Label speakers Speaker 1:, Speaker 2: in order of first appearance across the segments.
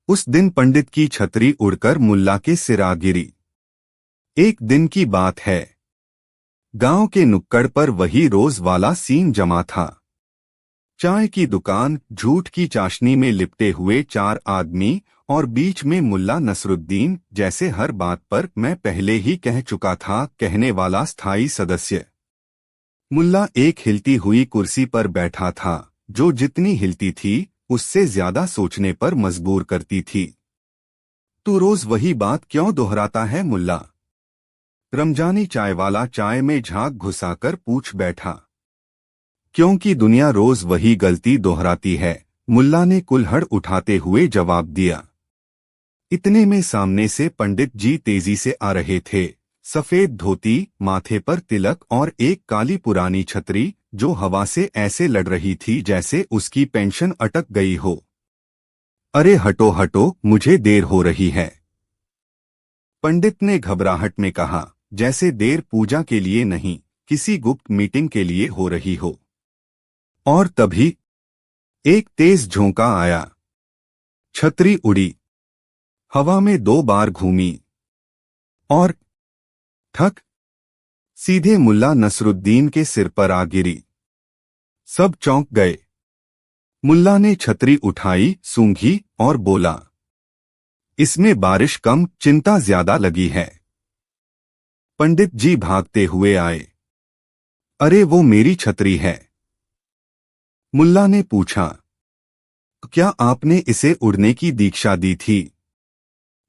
Speaker 1: उस दिन पंडित की छतरी उड़कर मुल्ला के सिर आ गिरी। एक दिन की बात है। गांव के नुक्कड़ पर वही रोज वाला सीन जमा था। चाय की दुकान, झूठ की चाशनी में लिपटे हुए चार आदमी और बीच में मुल्ला नसरुद्दीन, जैसे हर बात पर मैं पहले ही कह चुका था कहने वाला स्थायी सदस्य। मुल्ला एक हिलती हुई कुर्सी पर बैठा था, जो जितनी हिलती थी उससे ज्यादा सोचने पर मजबूर करती थी। तू रोज वही बात क्यों दोहराता है मुल्ला? रमजानी चाय वाला चाय में झाग घुसाकर पूछ बैठा। क्योंकि दुनिया रोज वही गलती दोहराती है, मुल्ला ने कुल्हड़ उठाते हुए जवाब दिया। इतने में सामने से पंडित जी तेजी से आ रहे थे। सफेद धोती, माथे पर तिलक और एक काली पुरानी छतरी, जो हवा से ऐसे लड़ रही थी जैसे उसकी पेंशन अटक गई हो। अरे हटो हटो, मुझे देर हो रही है, पंडित ने घबराहट में कहा, जैसे देर पूजा के लिए नहीं, किसी गुप्त मीटिंग के लिए हो रही हो। और तभी एक तेज झोंका आया। छतरी उड़ी, हवा में 2 बार घूमी और ठक, सीधे मुल्ला नसरुद्दीन के सिर पर आ गिरी। सब चौंक गए। मुल्ला ने छतरी उठाई, सूंघी और बोला, इसमें बारिश कम, चिंता ज्यादा लगी है। पंडित जी भागते हुए आए। अरे वो मेरी छतरी है। मुल्ला ने पूछा, क्या आपने इसे उड़ने की दीक्षा दी थी?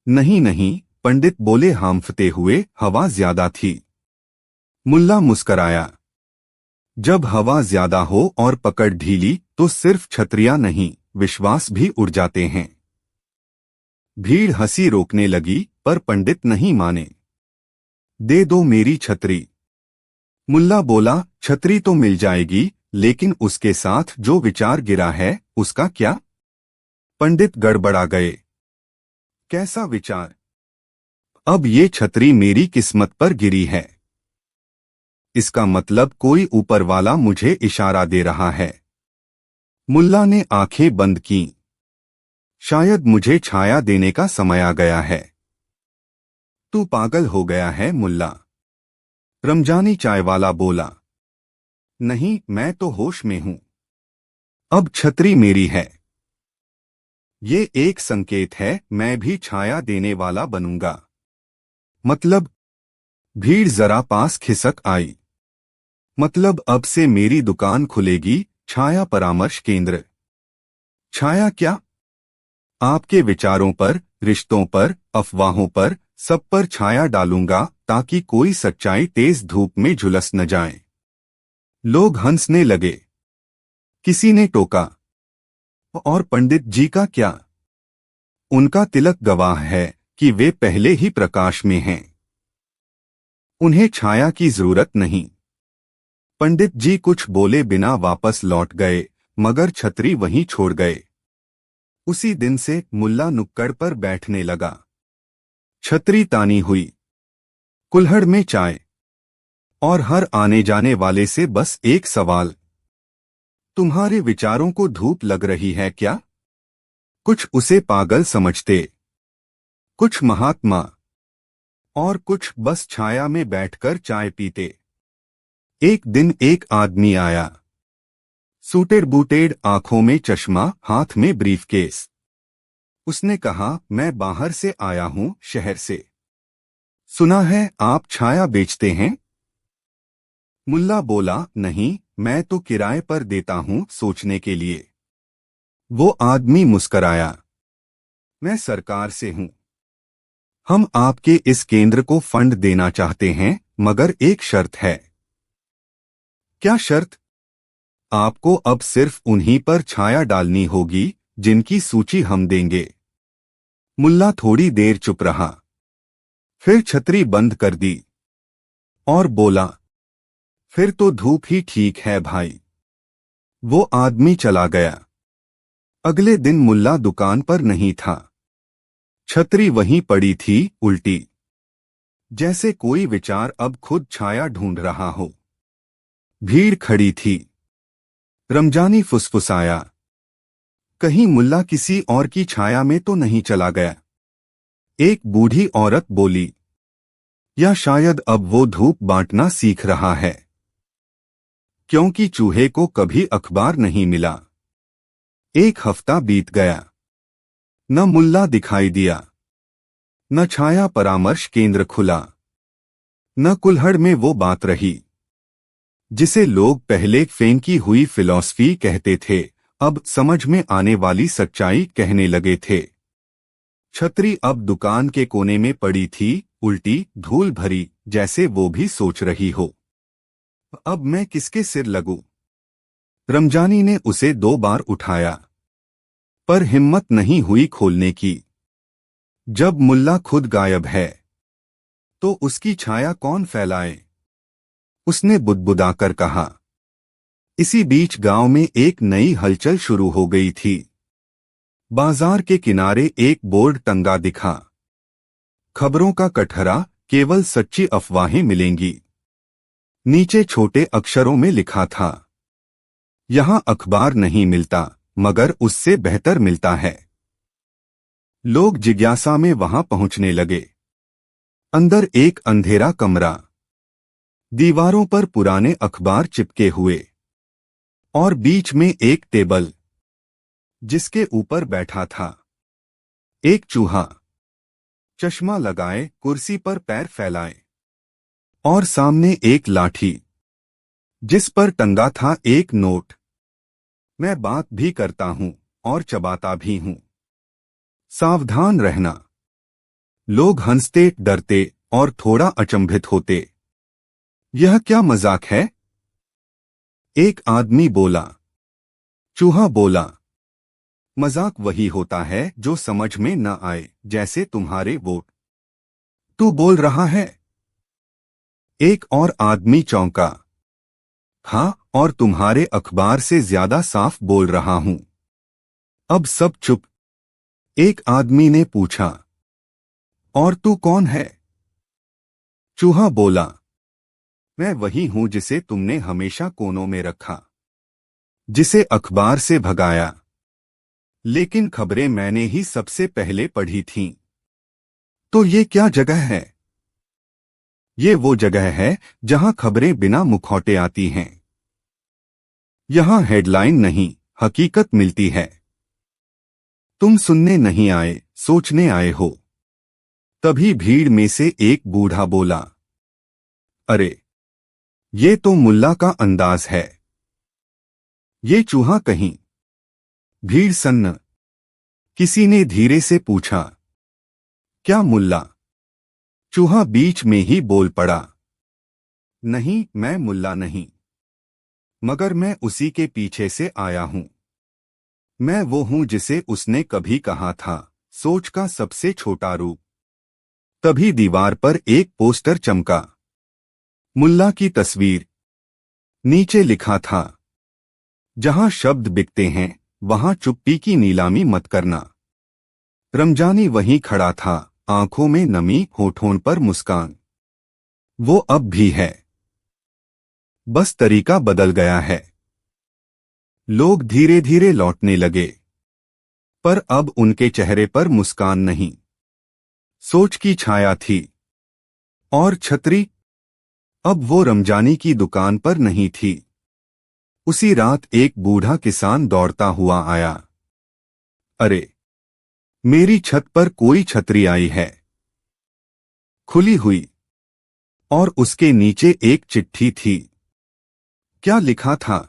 Speaker 1: नहीं नहीं, पंडित बोले हांफते हुए, हवा ज्यादा थी। मुल्ला मुस्कराया। जब हवा ज्यादा हो और पकड़ ढीली तो सिर्फ छतरियां नहीं, विश्वास भी उड़ जाते हैं। भीड़ हंसी रोकने लगी, पर पंडित नहीं माने। दे दो मेरी छतरी। मुल्ला बोला, छतरी तो मिल जाएगी, लेकिन उसके साथ जो विचार गिरा है उसका क्या? पंडित गड़बड़ा गए। कैसा विचार? अब ये छतरी मेरी किस्मत पर गिरी है। इसका मतलब कोई ऊपर वाला मुझे इशारा दे रहा है। मुल्ला ने आंखें बंद कीं। शायद मुझे छाया देने का समय आ गया है। तू पागल हो गया है मुल्ला, रमजानी चाय वाला बोला। नहीं, मैं तो होश में हूं। अब छतरी मेरी है। ये एक संकेत है, मैं भी छाया देने वाला बनूंगा। मतलब? भीड़ जरा पास खिसक आई। मतलब अब से मेरी दुकान खुलेगी, छाया परामर्श केंद्र। छाया क्या? आपके विचारों पर, रिश्तों पर, अफवाहों पर, सब पर छाया डालूंगा, ताकि कोई सच्चाई तेज धूप में झुलस न जाए। लोग हंसने लगे। किसी ने टोका, और पंडित जी का क्या? उनका तिलक गवाह है कि वे पहले ही प्रकाश में हैं। उन्हें छाया की जरूरत नहीं। पंडित जी कुछ बोले बिना वापस लौट गए, मगर छतरी वहीं छोड़ गए। उसी दिन से मुल्ला नुक्कड़ पर बैठने लगा। छतरी तानी हुई, कुल्हड़ में चाय, और हर आने जाने वाले से बस एक सवाल, तुम्हारे विचारों को धूप लग रही है क्या? कुछ उसे पागल समझते, कुछ महात्मा, और कुछ बस छाया में बैठकर चाय पीते। एक दिन एक आदमी आया, सूटेड बूटेड, आंखों में चश्मा, हाथ में ब्रीफकेस। उसने कहा, मैं बाहर से आया हूं, शहर से। सुना है आप छाया बेचते हैं? मुल्ला बोला, नहीं, मैं तो किराए पर देता हूं, सोचने के लिए। वो आदमी मुस्कराया। मैं सरकार से हूं। हम आपके इस केंद्र को फंड देना चाहते हैं, मगर एक शर्त है। क्या शर्त? आपको अब सिर्फ उन्हीं पर छाया डालनी होगी जिनकी सूची हम देंगे। मुल्ला थोड़ी देर चुप रहा, फिर छतरी बंद कर दी और बोला, फिर तो धूप ही ठीक है भाई। वो आदमी चला गया। अगले दिन मुल्ला दुकान पर नहीं था। छतरी वहीं पड़ी थी, उल्टी, जैसे कोई विचार अब खुद छाया ढूंढ रहा हो। भीड़ खड़ी थी। रमजानी फुसफुसाया, कहीं मुल्ला किसी और की छाया में तो नहीं चला गया। एक बूढ़ी औरत बोली, या शायद अब वो धूप बांटना सीख रहा है, क्योंकि चूहे को कभी अखबार नहीं मिला। एक हफ्ता बीत गया, न मुल्ला दिखाई दिया, न छाया परामर्श केंद्र खुला, न कुल्हड़ में वो बात रही जिसे लोग पहले फेंकी हुई फिलॉसफी कहते थे, अब समझ में आने वाली सच्चाई कहने लगे थे। छतरी अब दुकान के कोने में पड़ी थी, उल्टी, धूल भरी, जैसे वो भी सोच रही हो, अब मैं किसके सिर लगूं? रमजानी ने उसे 2 बार उठाया, पर हिम्मत नहीं हुई खोलने की। जब मुल्ला खुद गायब है, तो उसकी छाया कौन फैलाए? उसने बुदबुदाकर कहा। इसी बीच गांव में एक नई हलचल शुरू हो गई थी। बाजार के किनारे एक बोर्ड टंगा दिखा, खबरों का कटघरा, केवल सच्ची अफवाहें मिलेंगी। नीचे छोटे अक्षरों में लिखा था, यहां अखबार नहीं मिलता, मगर उससे बेहतर मिलता है। लोग जिज्ञासा में वहां पहुंचने लगे। अंदर एक अंधेरा कमरा, दीवारों पर पुराने अखबार चिपके हुए, और बीच में एक टेबल जिसके ऊपर बैठा था एक चूहा, चश्मा लगाए, कुर्सी पर पैर फैलाए, और सामने एक लाठी जिस पर टंगा था एक नोट। मैं बात भी करता हूं और चबाता भी हूं, सावधान रहना। लोग हंसते, डरते और थोड़ा अचंभित होते। यह क्या मजाक है? एक आदमी बोला। चूहा बोला, मजाक वही होता है जो समझ में न आए, जैसे तुम्हारे वोट। तू बोल रहा है? एक और आदमी चौंका। हाँ, और तुम्हारे अखबार से ज्यादा साफ बोल रहा हूं। अब सब चुप। एक आदमी ने पूछा, और तू कौन है? चूहा बोला, मैं वही हूं जिसे तुमने हमेशा कोनों में रखा, जिसे अखबार से भगाया, लेकिन खबरें मैंने ही सबसे पहले पढ़ी थीं। तो ये क्या जगह है? ये वो जगह है जहां खबरें बिना मुखौटे आती हैं। यहां हेडलाइन नहीं, हकीकत मिलती है। तुम सुनने नहीं आए, सोचने आए हो। तभी भीड़ में से एक बूढ़ा बोला, अरे, ये तो मुल्ला का अंदाज है। ये चूहा कहीं। भीड़ सन्न। किसी ने धीरे से पूछा, क्या मुल्ला? चूहा बीच में ही बोल पड़ा, नहीं, मैं मुल्ला नहीं, मगर मैं उसी के पीछे से आया हूं। मैं वो हूं जिसे उसने कभी कहा था, सोच का सबसे छोटा रूप। तभी दीवार पर एक पोस्टर चमका, मुल्ला की तस्वीर। नीचे लिखा था, जहां शब्द बिकते हैं, वहां चुप्पी की नीलामी मत करना। रमजानी वहीं खड़ा था, आंखों में नमी, होठों पर मुस्कान। वो अब भी है, बस तरीका बदल गया है। लोग धीरे धीरे लौटने लगे, पर अब उनके चेहरे पर मुस्कान नहीं, सोच की छाया थी। और छतरी? अब वो रमजानी की दुकान पर नहीं थी। उसी रात एक बूढ़ा किसान दौड़ता हुआ आया। अरे, मेरी छत पर कोई छतरी आई है। खुली हुई, और उसके नीचे एक चिट्ठी थी। क्या लिखा था?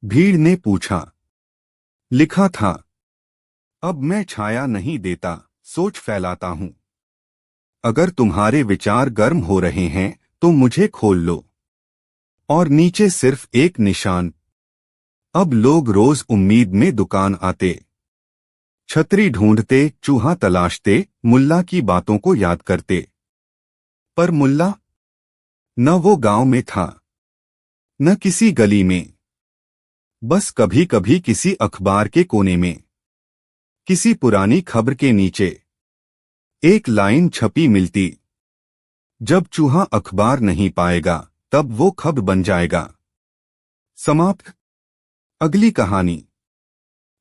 Speaker 1: भीड़ ने पूछा। लिखा था, अब मैं छाया नहीं देता, सोच फैलाता हूं। अगर तुम्हारे विचार गर्म हो रहे हैं तो मुझे खोल लो। और नीचे सिर्फ एक निशान। अब लोग रोज उम्मीद में दुकान आते, छतरी ढूंढते, चूहा तलाशते, मुल्ला की बातों को याद करते। पर मुल्ला न वो गांव में था, न किसी गली में। बस कभी कभी किसी अखबार के कोने में, किसी पुरानी खबर के नीचे एक लाइन छपी मिलती, जब चूहा अखबार नहीं पाएगा तब वो खबर बन जाएगा। समाप्त। अगली कहानी।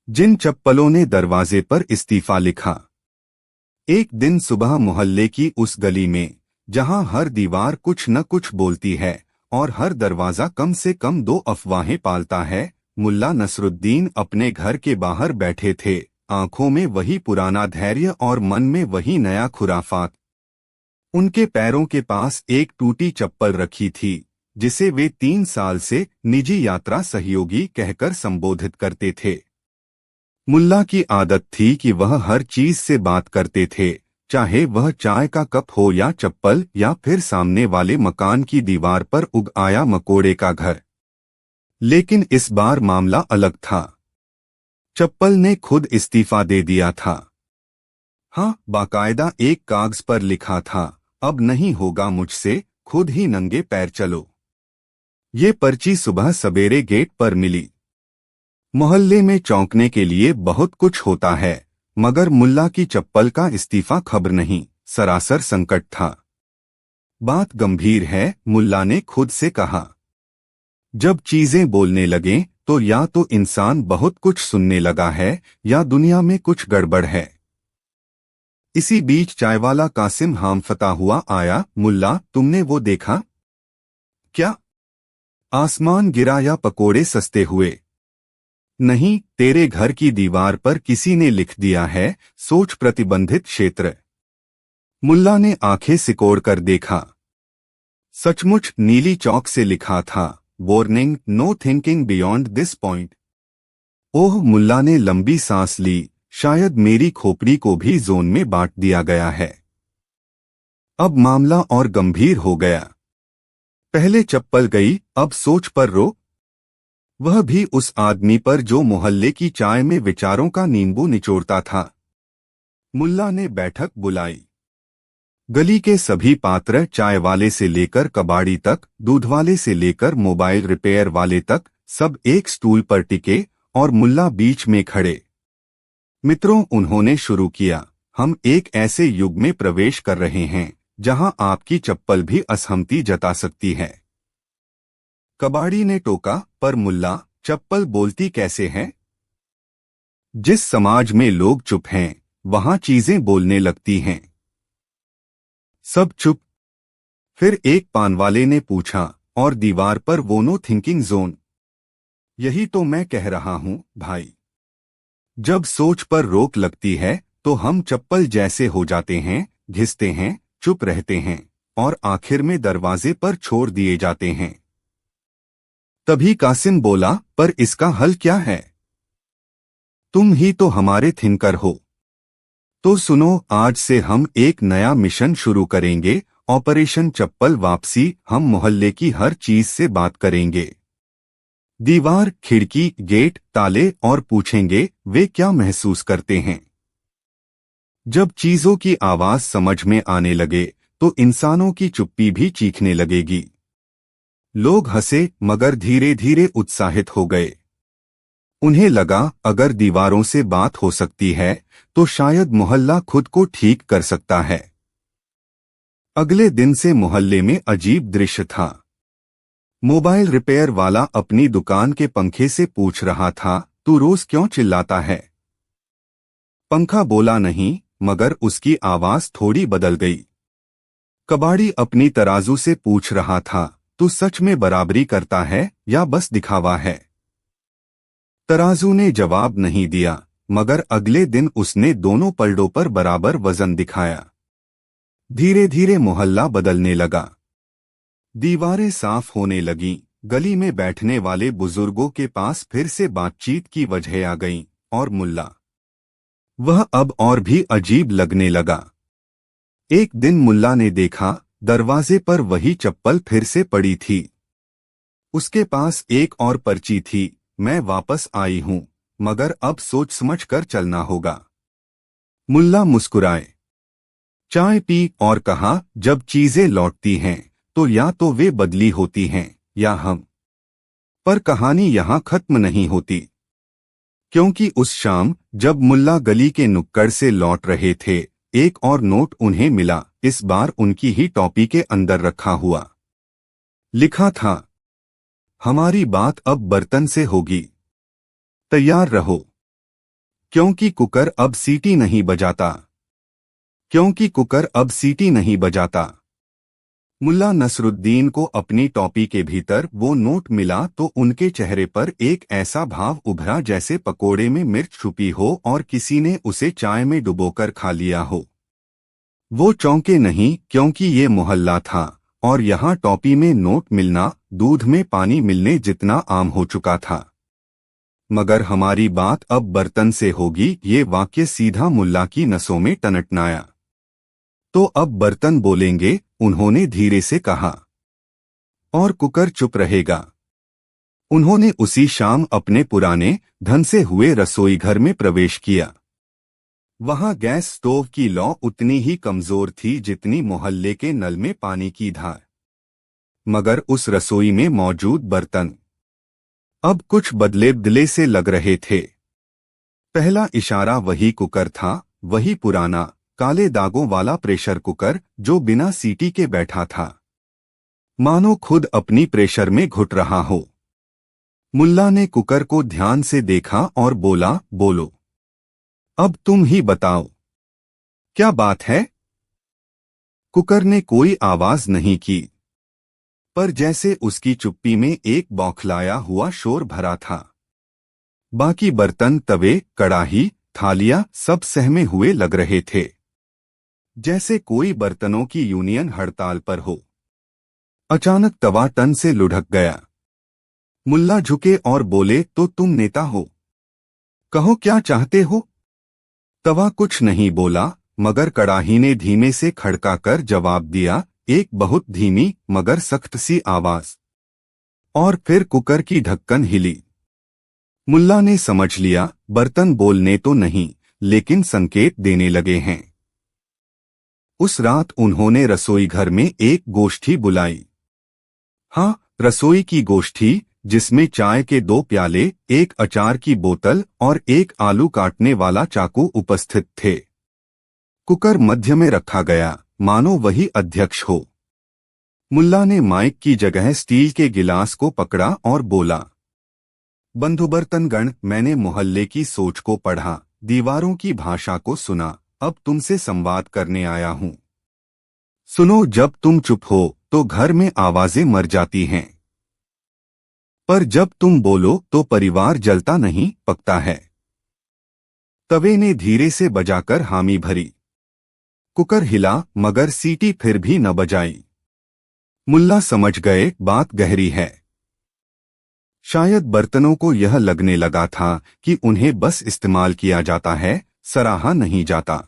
Speaker 1: जिन चप्पलों ने दरवाजे पर इस्तीफा लिखा। एक दिन सुबह मोहल्ले की उस गली में, जहां हर दीवार कुछ न कुछ बोलती है और हर दरवाजा कम से कम दो अफवाहें पालता है, मुल्ला नसरुद्दीन अपने घर के बाहर बैठे थे, आंखों में वही पुराना धैर्य और मन में वही नया खुराफात। उनके पैरों के पास एक टूटी चप्पल रखी थी, जिसे वे 3 साल से निजी यात्रा सहयोगी कहकर संबोधित करते थे। मुल्ला की आदत थी कि वह हर चीज से बात करते थे, चाहे वह चाय का कप हो या चप्पल या फिर सामने वाले मकान की दीवार पर उग आया मकोड़े का घर। लेकिन इस बार मामला अलग था। चप्पल ने खुद इस्तीफा दे दिया था। हाँ, बाकायदा एक कागज पर लिखा था, अब नहीं होगा मुझसे, खुद ही नंगे पैर चलो। ये पर्ची सुबह सवेरे गेट पर मिली। मोहल्ले में चौंकने के लिए बहुत कुछ होता है, मगर मुल्ला की चप्पल का इस्तीफा खबर नहीं, सरासर संकट था। बात गंभीर है, मुल्ला ने खुद से कहा। जब चीजें बोलने लगें तो या तो इंसान बहुत कुछ सुनने लगा है या दुनिया में कुछ गड़बड़ है। इसी बीच चायवाला कासिम हामफता हुआ आया। मुल्ला, तुमने वो देखा क्या? आसमान गिरा या पकोड़े सस्ते हुए? नहीं, तेरे घर की दीवार पर किसी ने लिख दिया है, सोच प्रतिबंधित क्षेत्र। मुल्ला ने आंखें सिकोड़कर देखा। सचमुच नीली चौक से लिखा था, warning, no thinking beyond this point. Oh, Mulla ने लंबी सांस ली, शायद मेरी खोपड़ी को भी जोन में बांट दिया गया है। अब मामला और गंभीर हो गया। पहले चप्पल गई, अब सोच पर रो। वह भी उस आदमी पर जो मोहल्ले की चाय में विचारों का नींबू निचोड़ता था। मुल्ला ने बैठक बुलाई। गली के सभी पात्र, चाय वाले से लेकर कबाड़ी तक, दूध वाले से लेकर मोबाइल रिपेयर वाले तक, सब एक स्टूल पर टिके और मुल्ला बीच में खड़े। मित्रों, उन्होंने शुरू किया, हम एक ऐसे युग में प्रवेश कर रहे हैं जहां आपकी चप्पल भी असहमति जता सकती है। कबाड़ी ने टोका, पर मुल्ला, चप्पल बोलती कैसे है? जिस समाज में लोग चुप हैं, वहां चीजें बोलने लगती हैं। सब चुप। फिर एक पान वाले ने पूछा, और दीवार पर वो नो थिंकिंग जोन? यही तो मैं कह रहा हूं भाई। जब सोच पर रोक लगती है तो हम चप्पल जैसे हो जाते हैं, घिसते हैं, चुप रहते हैं और आखिर में दरवाजे पर छोड़ दिए जाते हैं। तभी कासिम बोला, पर इसका हल क्या है? तुम ही तो हमारे थिंकर हो। तो सुनो, आज से हम एक नया मिशन शुरू करेंगे, ऑपरेशन चप्पल वापसी। हम मोहल्ले की हर चीज से बात करेंगे, दीवार, खिड़की, गेट, ताले, और पूछेंगे वे क्या महसूस करते हैं। जब चीजों की आवाज समझ में आने लगे तो इंसानों की चुप्पी भी चीखने लगेगी। लोग हंसे, मगर धीरे धीरे उत्साहित हो गए। उन्हें लगा, अगर दीवारों से बात हो सकती है तो शायद मोहल्ला खुद को ठीक कर सकता है। अगले दिन से मोहल्ले में अजीब दृश्य था। मोबाइल रिपेयर वाला अपनी दुकान के पंखे से पूछ रहा था, तू रोज क्यों चिल्लाता है? पंखा बोला नहीं, मगर उसकी आवाज थोड़ी बदल गई। कबाड़ी अपनी तराजू से पूछ रहा था, तू सच में बराबरी करता है या बस दिखावा है? तराजू ने जवाब नहीं दिया, मगर अगले दिन उसने दोनों पलड़ों पर बराबर वजन दिखाया। धीरे धीरे मोहल्ला बदलने लगा। दीवारें साफ होने लगीं, गली में बैठने वाले बुजुर्गों के पास फिर से बातचीत की वजह आ गईं, और मुल्ला, वह अब और भी अजीब लगने लगा। एक दिन मुल्ला ने देखा, दरवाजे पर वही चप्पल फिर से पड़ी थी। उसके पास एक और पर्ची थी, मैं वापस आई हूं, मगर अब सोच समझ कर चलना होगा। मुल्ला मुस्कुराए, चाय पी और कहा, जब चीजें लौटती हैं तो या तो वे बदली होती हैं या हम। पर कहानी यहां खत्म नहीं होती, क्योंकि उस शाम जब मुल्ला गली के नुक्कड़ से लौट रहे थे, एक और नोट उन्हें मिला, इस बार उनकी ही टॉपी के अंदर रखा हुआ। लिखा था, हमारी बात अब बर्तन से होगी, तैयार रहो। क्योंकि कुकर अब सीटी नहीं बजाता। क्योंकि कुकर अब सीटी नहीं बजाता। मुल्ला नसरुद्दीन को अपनी टोपी के भीतर वो नोट मिला तो उनके चेहरे पर एक ऐसा भाव उभरा जैसे पकोड़े में मिर्च छुपी हो और किसी ने उसे चाय में डुबोकर खा लिया हो। वो चौंके नहीं, क्योंकि ये मोहल्ला था और यहाँ टोपी में नोट मिलना दूध में पानी मिलने जितना आम हो चुका था। मगर हमारी बात अब बर्तन से होगी, ये वाक्य सीधा मुल्ला की नसों में टनटनाया। तो अब बर्तन बोलेंगे, उन्होंने धीरे से कहा, और कुकर चुप रहेगा। उन्होंने उसी शाम अपने पुराने धन हुए रसोई घर में प्रवेश किया। वहां गैस स्टोव की लौ उतनी ही कमजोर थी जितनी मोहल्ले के नल में पानी की धार। मगर उस रसोई में मौजूद बर्तन अब कुछ बदले से लग रहे थे। पहला इशारा वही कुकर था, वही पुराना काले दागों वाला प्रेशर कुकर जो बिना सीटी के बैठा था, मानो खुद अपनी प्रेशर में घुट रहा हो। मुल्ला ने कुकर को ध्यान से देखा और बोला, बोलो, अब तुम ही बताओ, क्या बात है? कुकर ने कोई आवाज नहीं की, पर जैसे उसकी चुप्पी में एक बौखलाया हुआ शोर भरा था। बाकी बर्तन, तवे, कड़ाही, थालियां सब सहमे हुए लग रहे थे, जैसे कोई बर्तनों की यूनियन हड़ताल पर हो। अचानक तवा टन से लुढ़क गया। मुल्ला झुके और बोले, तो तुम नेता हो, कहो क्या चाहते हो? तवा कुछ नहीं बोला, मगर कड़ाही ने धीमे से खड़का कर जवाब दिया, एक बहुत धीमी मगर सख्त सी आवाज। और फिर कुकर की ढक्कन हिली। मुल्ला ने समझ लिया, बर्तन बोलने तो नहीं, लेकिन संकेत देने लगे हैं। उस रात उन्होंने रसोई घर में एक गोष्ठी बुलाई। हाँ, रसोई की गोष्ठी, जिसमें चाय के 2 प्याले, एक अचार की बोतल और एक आलू काटने वाला चाकू उपस्थित थे। कुकर मध्य में रखा गया, मानो वही अध्यक्ष हो। मुल्ला ने माइक की जगह स्टील के गिलास को पकड़ा और बोला, बंधुबर्तनगण, मैंने मोहल्ले की सोच को पढ़ा, दीवारों की भाषा को सुना, अब तुमसे संवाद करने आया हूं। सुनो, जब तुम चुप हो तो घर में आवाजें मर जाती हैं, पर जब तुम बोलो तो परिवार जलता नहीं, पकता है। तवे ने धीरे से बजाकर हामी भरी। कुकर हिला, मगर सीटी फिर भी न बजाई। मुल्ला समझ गए, बात गहरी है। शायद बर्तनों को यह लगने लगा था कि उन्हें बस इस्तेमाल किया जाता है, सराहा नहीं जाता।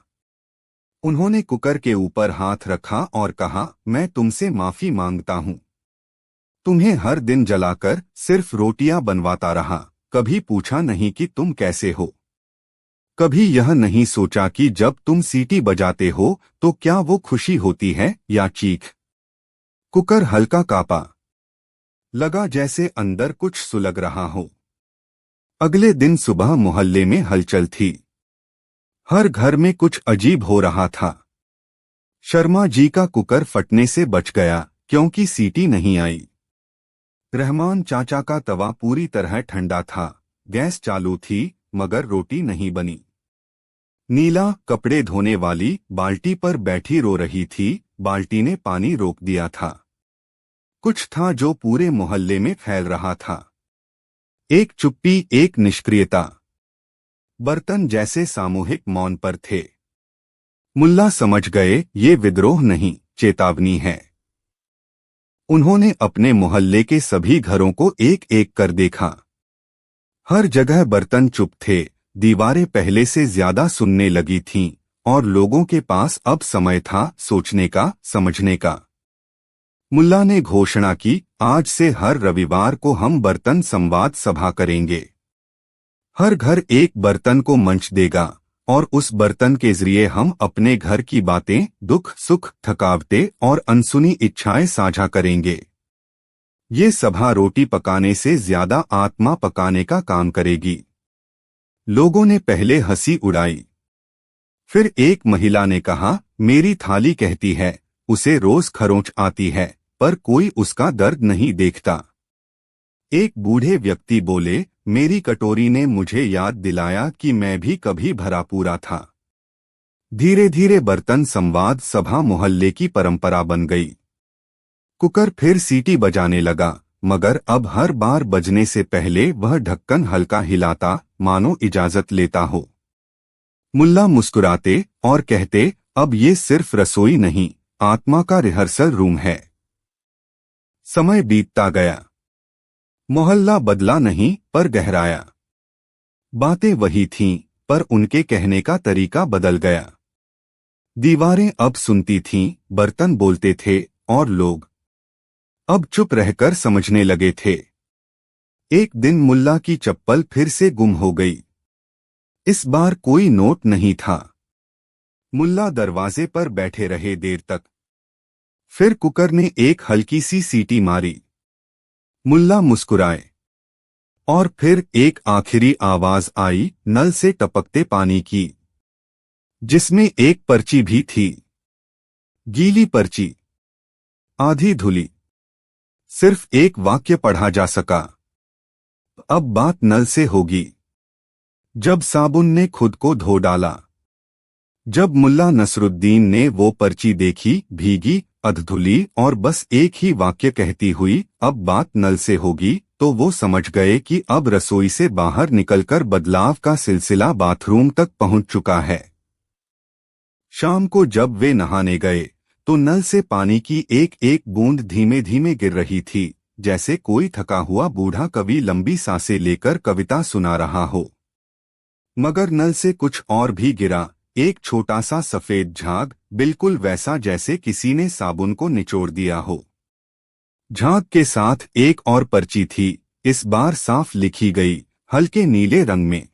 Speaker 1: उन्होंने कुकर के ऊपर हाथ रखा और कहा, मैं तुमसे माफी मांगता हूं। तुम्हें हर दिन जलाकर सिर्फ रोटियां बनवाता रहा, कभी पूछा नहीं कि तुम कैसे हो। कभी यह नहीं सोचा कि जब तुम सीटी बजाते हो तो क्या वो खुशी होती है या चीख। कुकर हल्का कांपा, लगा जैसे अंदर कुछ सुलग रहा हो। अगले दिन सुबह मोहल्ले में हलचल थी। हर घर में कुछ अजीब हो रहा था। शर्मा जी का कुकर फटने से बच गया, क्योंकि सीटी नहीं आई। रहमान चाचा का तवा पूरी तरह ठंडा था, गैस चालू थी, मगर रोटी नहीं बनी। नीला कपड़े धोने वाली बाल्टी पर बैठी रो रही थी, बाल्टी ने पानी रोक दिया था। कुछ था जो पूरे मोहल्ले में फैल रहा था, एक चुप्पी, एक निष्क्रियता। बर्तन जैसे सामूहिक मौन पर थे। मुल्ला समझ गए, ये विद्रोह नहीं, चेतावनी है। उन्होंने अपने मोहल्ले के सभी घरों को एक एक कर देखा। हर जगह बर्तन चुप थे, दीवारें पहले से ज्यादा सुनने लगी थीं, और लोगों के पास अब समय था सोचने का, समझने का। मुल्ला ने घोषणा की, आज से हर रविवार को हम बर्तन संवाद सभा करेंगे। हर घर एक बर्तन को मंच देगा और उस बर्तन के जरिए हम अपने घर की बातें, दुख सुख, थकावटें और अनसुनी इच्छाएं साझा करेंगे। ये सभा रोटी पकाने से ज्यादा आत्मा पकाने का काम करेगी। लोगों ने पहले हंसी उड़ाई। फिर एक महिला ने कहा, मेरी थाली कहती है, उसे रोज खरोंच आती है, पर कोई उसका दर्द नहीं देखता। एक बूढ़े व्यक्ति बोले, मेरी कटोरी ने मुझे याद दिलाया कि मैं भी कभी भरा पूरा था। धीरे धीरे बर्तन संवाद सभा मोहल्ले की परंपरा बन गई। कुकर फिर सीटी बजाने लगा, मगर अब हर बार बजने से पहले वह ढक्कन हल्का हिलाता, मानो इजाजत लेता हो। मुल्ला मुस्कुराते और कहते, अब ये सिर्फ रसोई नहीं, आत्मा का रिहर्सल रूम है। समय बीतता गया। मोहल्ला बदला नहीं, पर गहराया। बातें वही थीं, पर उनके कहने का तरीका बदल गया। दीवारें अब सुनती थीं, बर्तन बोलते थे, और लोग अब चुप रहकर समझने लगे थे। एक दिन मुल्ला की चप्पल फिर से गुम हो गई। इस बार कोई नोट नहीं था। मुल्ला दरवाजे पर बैठे रहे देर तक। फिर कुकर ने एक हल्की सी सीटी मारी। मुल्ला मुस्कुराए। और फिर एक आखिरी आवाज आई, नल से टपकते पानी की, जिसमें एक पर्ची भी थी। गीली पर्ची, आधी धुली। सिर्फ एक वाक्य पढ़ा जा सका, अब बात नल से होगी। जब साबुन ने खुद को धो डाला। जब मुल्ला नसरुद्दीन ने वो पर्ची देखी, भीगी, अधधुली और बस एक ही वाक्य कहती हुई, अब बात नल से होगी, तो वो समझ गए कि अब रसोई से बाहर निकलकर बदलाव का सिलसिला बाथरूम तक पहुंच चुका है। शाम को जब वे नहाने गए, तो नल से पानी की एक एक बूंद धीमे धीमे गिर रही थी, जैसे कोई थका हुआ बूढ़ा कवि लंबी सांसें लेकर कविता सुना रहा हो। मगर नल से कुछ और भी गिरा, एक छोटा सा सफेद झाग, बिल्कुल वैसा जैसे किसी ने साबुन को निचोड़ दिया हो। झाग के साथ एक और पर्ची थी, इस बार साफ लिखी गई, हल्के नीले रंग में।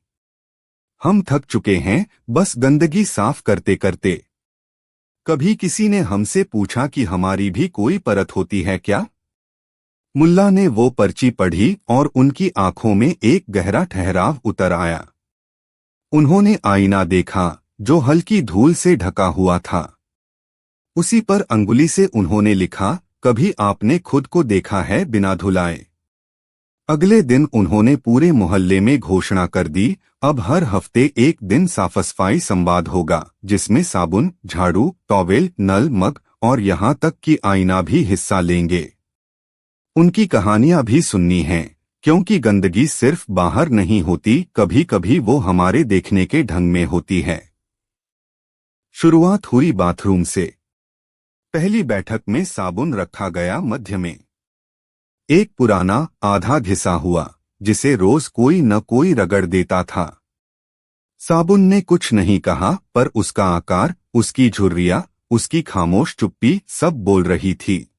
Speaker 1: हम थक चुके हैं, बस गंदगी साफ करते करते। कभी किसी ने हमसे पूछा कि हमारी भी कोई परत होती है क्या? मुल्ला ने वो पर्ची पढ़ी और उनकी आंखों में एक गहरा ठहराव उतर आया। उन्होंने आईना देखा, जो हल्की धूल से ढका हुआ था। उसी पर अंगुली से उन्होंने लिखा, कभी आपने खुद को देखा है बिना धुलाए? अगले दिन उन्होंने पूरे मोहल्ले में घोषणा कर दी, अब हर हफ्ते एक दिन साफ-सफाई संवाद होगा, जिसमें साबुन, झाड़ू, टॉवेल, नल, मग और यहाँ तक कि आईना भी हिस्सा लेंगे। उनकी कहानियां भी सुननी हैं, क्योंकि गंदगी सिर्फ बाहर नहीं होती, कभी कभी वो हमारे देखने के ढंग में होती है। शुरुआत हुई बाथरूम से। पहली बैठक में साबुन रखा गया मध्य में। एक पुराना, आधा घिसा हुआ, जिसे रोज कोई न कोई रगड़ देता था। साबुन ने कुछ नहीं कहा, पर उसका आकार, उसकी झुर्रियां, उसकी खामोश चुप्पी सब बोल रही थी।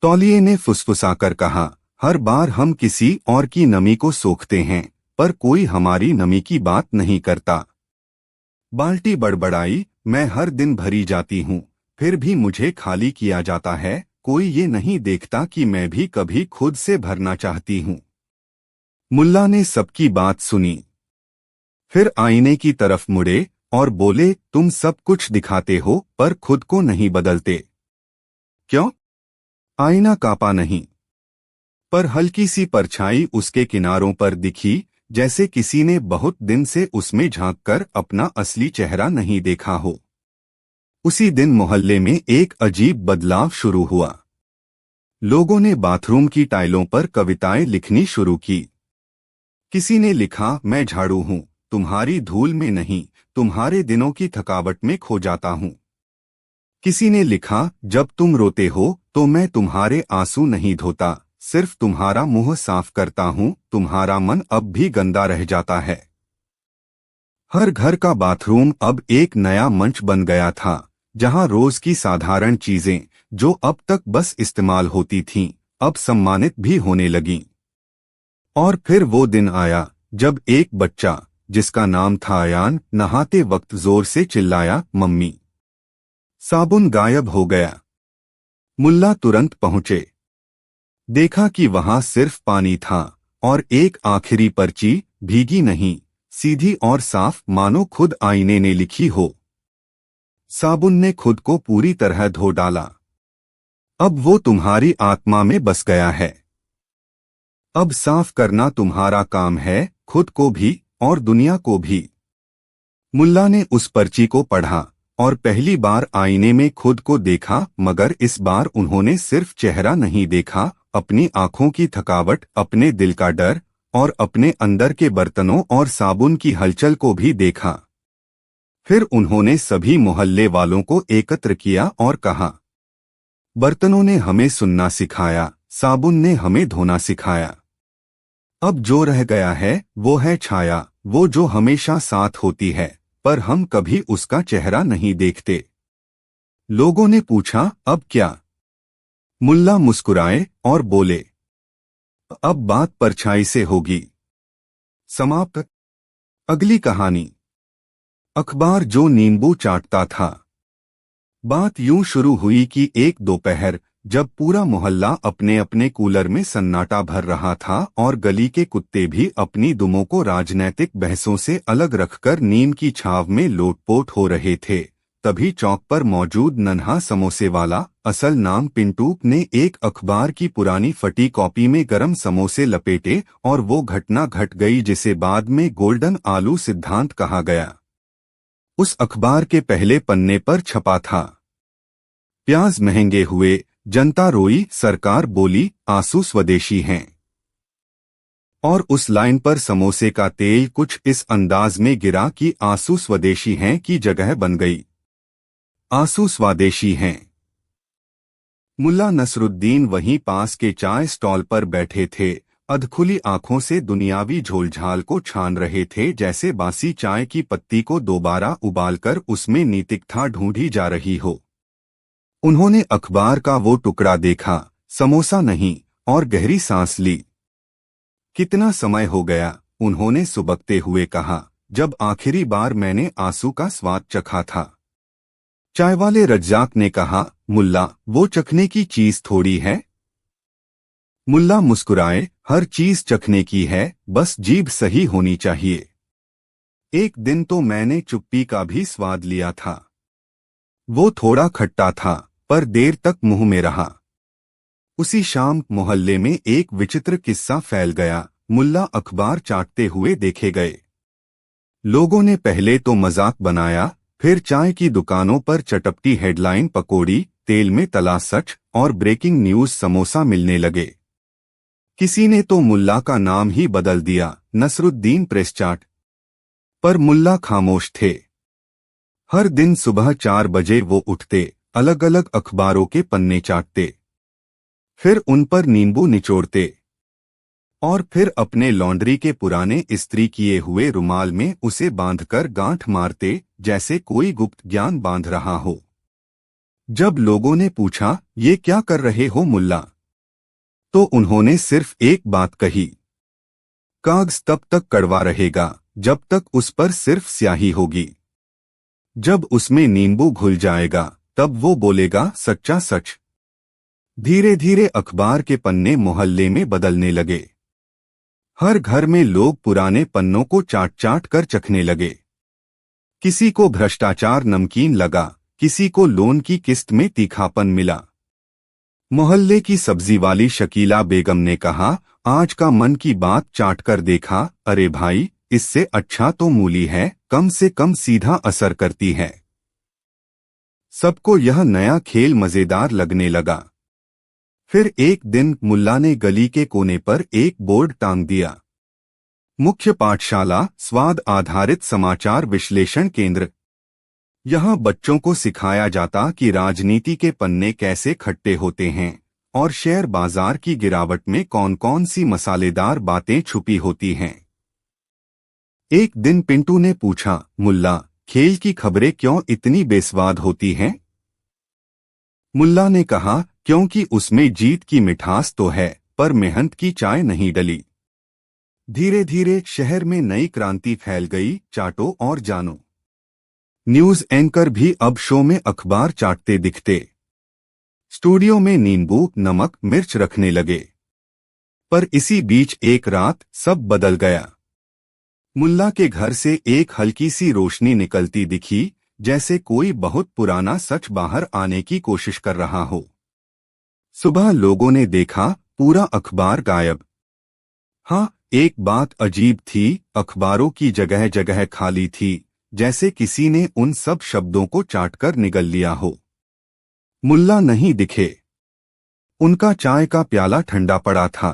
Speaker 1: तौलिए ने फुसफुसाकर कहा, हर बार हम किसी और की नमी को सोखते हैं, पर कोई हमारी नमी की बात नहीं करता। बाल्टी बड़बड़ाई, मैं हर दिन भरी जाती हूँ, फिर भी मुझे खाली किया जाता है, कोई ये नहीं देखता कि मैं भी कभी खुद से भरना चाहती हूँ। मुल्ला ने सबकी बात सुनी। फिर आईने की तरफ मुड़े और बोले, तुम सब कुछ दिखाते हो, पर खुद को नहीं बदलते। क्यों? आईना कांपा नहीं, पर हल्की सी परछाई उसके किनारों पर दिखी, जैसे किसी ने बहुत दिन से उसमें झांककर अपना असली चेहरा नहीं देखा हो। उसी दिन मोहल्ले में एक अजीब बदलाव शुरू हुआ। लोगों ने बाथरूम की टाइलों पर कविताएं लिखनी शुरू की। किसी ने लिखा, मैं झाड़ू हूँ, तुम्हारी धूल में नहीं, तुम्हारे दिनों की थकावट में खो जाता हूँ। किसी ने लिखा, जब तुम रोते हो तो मैं तुम्हारे आंसू नहीं धोता, सिर्फ तुम्हारा मुंह साफ करता हूँ, तुम्हारा मन अब भी गंदा रह जाता है। हर घर का बाथरूम अब एक नया मंच बन गया था, जहां रोज की साधारण चीजें, जो अब तक बस इस्तेमाल होती थीं, अब सम्मानित भी होने लगीं। और फिर वो दिन आया, जब एक बच्चा, जिसका नाम था अयान, नहाते वक्त जोर से चिल्लाया, मम्मी। साबुन गायब हो गया। मुल्ला तुरंत पहुंचे। देखा कि वहां सिर्फ पानी था, और एक आखिरी पर्ची, भीगी नहीं, सीधी और साफ, मानो खुद आईने ने लिखी हो। साबुन ने खुद को पूरी तरह धो डाला। अब वो तुम्हारी आत्मा में बस गया है। अब साफ करना तुम्हारा काम है, खुद को भी और दुनिया को भी। मुल्ला ने उस पर्ची को पढ़ा और पहली बार आईने में खुद को देखा, मगर इस बार उन्होंने सिर्फ चेहरा नहीं देखा, अपनी आंखों की थकावट, अपने दिल का डर और अपने अंदर के बर्तनों और साबुन की हलचल को भी देखा। फिर उन्होंने सभी मोहल्ले वालों को एकत्र किया और कहा, बर्तनों ने हमें सुनना सिखाया, साबुन ने हमें धोना सिखाया। अब जो रह गया है वो है छाया, वो जो हमेशा साथ होती है पर हम कभी उसका चेहरा नहीं देखते। लोगों ने पूछा, अब क्या? मुल्ला मुस्कुराए और बोले, अब बात परछाई से होगी। समाप्त। अगली कहानी, अखबार जो नींबू चाटता था। बात यूं शुरू हुई कि एक दोपहर, जब पूरा मोहल्ला अपने अपने कूलर में सन्नाटा भर रहा था और गली के कुत्ते भी अपनी दुमों को राजनैतिक बहसों से अलग रखकर नींद की छाव में लोटपोट हो रहे थे, तभी चौक पर मौजूद नन्हा समोसे वाला, असल नाम पिंटू, ने एक अखबार की पुरानी फटी कॉपी में गरम समोसे लपेटे और वो घटना घट गई जिसे बाद में गोल्डन आलू सिद्धांत कहा गया। उस अखबार के पहले पन्ने पर छपा था, प्याज महंगे हुए, जनता रोई, सरकार बोली आंसू स्वदेशी हैं। और उस लाइन पर समोसे का तेल कुछ इस अंदाज में गिरा कि आंसू स्वदेशी हैं की जगह बन गई आंसू स्वादेशी हैं। मुल्ला नसरुद्दीन वहीं पास के चाय स्टॉल पर बैठे थे, अधखुली आंखों से दुनियावी झोलझाल को छान रहे थे, जैसे बासी चाय की पत्ती को दोबारा उबालकर उसमें नैतिकता ढूंढी जा रही हो। उन्होंने अखबार का वो टुकड़ा देखा, समोसा नहीं, और गहरी सांस ली। कितना समय हो गया, उन्होंने सुबकते हुए कहा, जब आखिरी बार मैंने आंसू का स्वाद चखा था। चाय वाले रज्जाक ने कहा, मुल्ला, वो चखने की चीज थोड़ी है। मुल्ला मुस्कुराए, हर चीज चखने की है, बस जीभ सही होनी चाहिए। एक दिन तो मैंने चुप्पी का भी स्वाद लिया था। वो थोड़ा खट्टा था पर देर तक मुंह में रहा। उसी शाम मोहल्ले में एक विचित्र किस्सा फैल गया। मुल्ला अखबार चाटते हुए देखे गए। लोगों ने पहले तो मजाक बनाया, फिर चाय की दुकानों पर चटपटी हेडलाइन, पकौड़ी, तेल में तला सच और ब्रेकिंग न्यूज समोसा मिलने लगे। किसी ने तो मुल्ला का नाम ही बदल दिया, नसरुद्दीन प्रेस चाट। पर मुल्ला खामोश थे। हर दिन सुबह 4 बजे वो उठते, अलग अलग अखबारों के पन्ने चाटते, फिर उन पर नींबू निचोड़ते और फिर अपने लॉन्ड्री के पुराने इस्त्री किए हुए रुमाल में उसे बांधकर गांठ मारते, जैसे कोई गुप्त ज्ञान बांध रहा हो। जब लोगों ने पूछा, ये क्या कर रहे हो मुल्ला, तो उन्होंने सिर्फ एक बात कही, कागज तब तक कड़वा रहेगा जब तक उस पर सिर्फ स्याही होगी। जब उसमें नींबू घुल जाएगा तब वो बोलेगा सच्चा सच। धीरे धीरे अखबार के पन्ने मोहल्ले में बदलने लगे। हर घर में लोग पुराने पन्नों को चाट चाट कर चखने लगे। किसी को भ्रष्टाचार नमकीन लगा, किसी को लोन की किस्त में तीखापन मिला। मोहल्ले की सब्जी वाली शकीला बेगम ने कहा, आज का मन की बात चाट कर देखा, अरे भाई, इससे अच्छा तो मूली है, कम से कम सीधा असर करती है। सबको यह नया खेल मजेदार लगने लगा। फिर एक दिन मुल्ला ने गली के कोने पर एक बोर्ड टांग दिया, मुख्य पाठशाला, स्वाद आधारित समाचार विश्लेषण केंद्र। यहाँ बच्चों को सिखाया जाता कि राजनीति के पन्ने कैसे खट्टे होते हैं और शेयर बाजार की गिरावट में कौन कौन सी मसालेदार बातें छुपी होती हैं। एक दिन पिंटू ने पूछा, मुल्ला, खेल की खबरें क्यों इतनी बेस्वाद होती हैं? मुल्ला ने कहा, क्योंकि उसमें जीत की मिठास तो है पर मेहनत की चाय नहीं डली। धीरे धीरे शहर में नई क्रांति फैल गई, चाटो और जानो। न्यूज एंकर भी अब शो में अखबार चाटते दिखते। स्टूडियो में नींबू, नमक, मिर्च रखने लगे। पर इसी बीच एक रात सब बदल गया। मुल्ला के घर से एक हल्की सी रोशनी निकलती दिखी, जैसे कोई बहुत पुराना सच बाहर आने की कोशिश कर रहा हो। सुबह लोगों ने देखा, पूरा अखबार गायब। हाँ, एक बात अजीब थी, अखबारों की जगह जगह खाली थी, जैसे किसी ने उन सब शब्दों को चाटकर निगल लिया हो। मुल्ला नहीं दिखे। उनका चाय का प्याला ठंडा पड़ा था।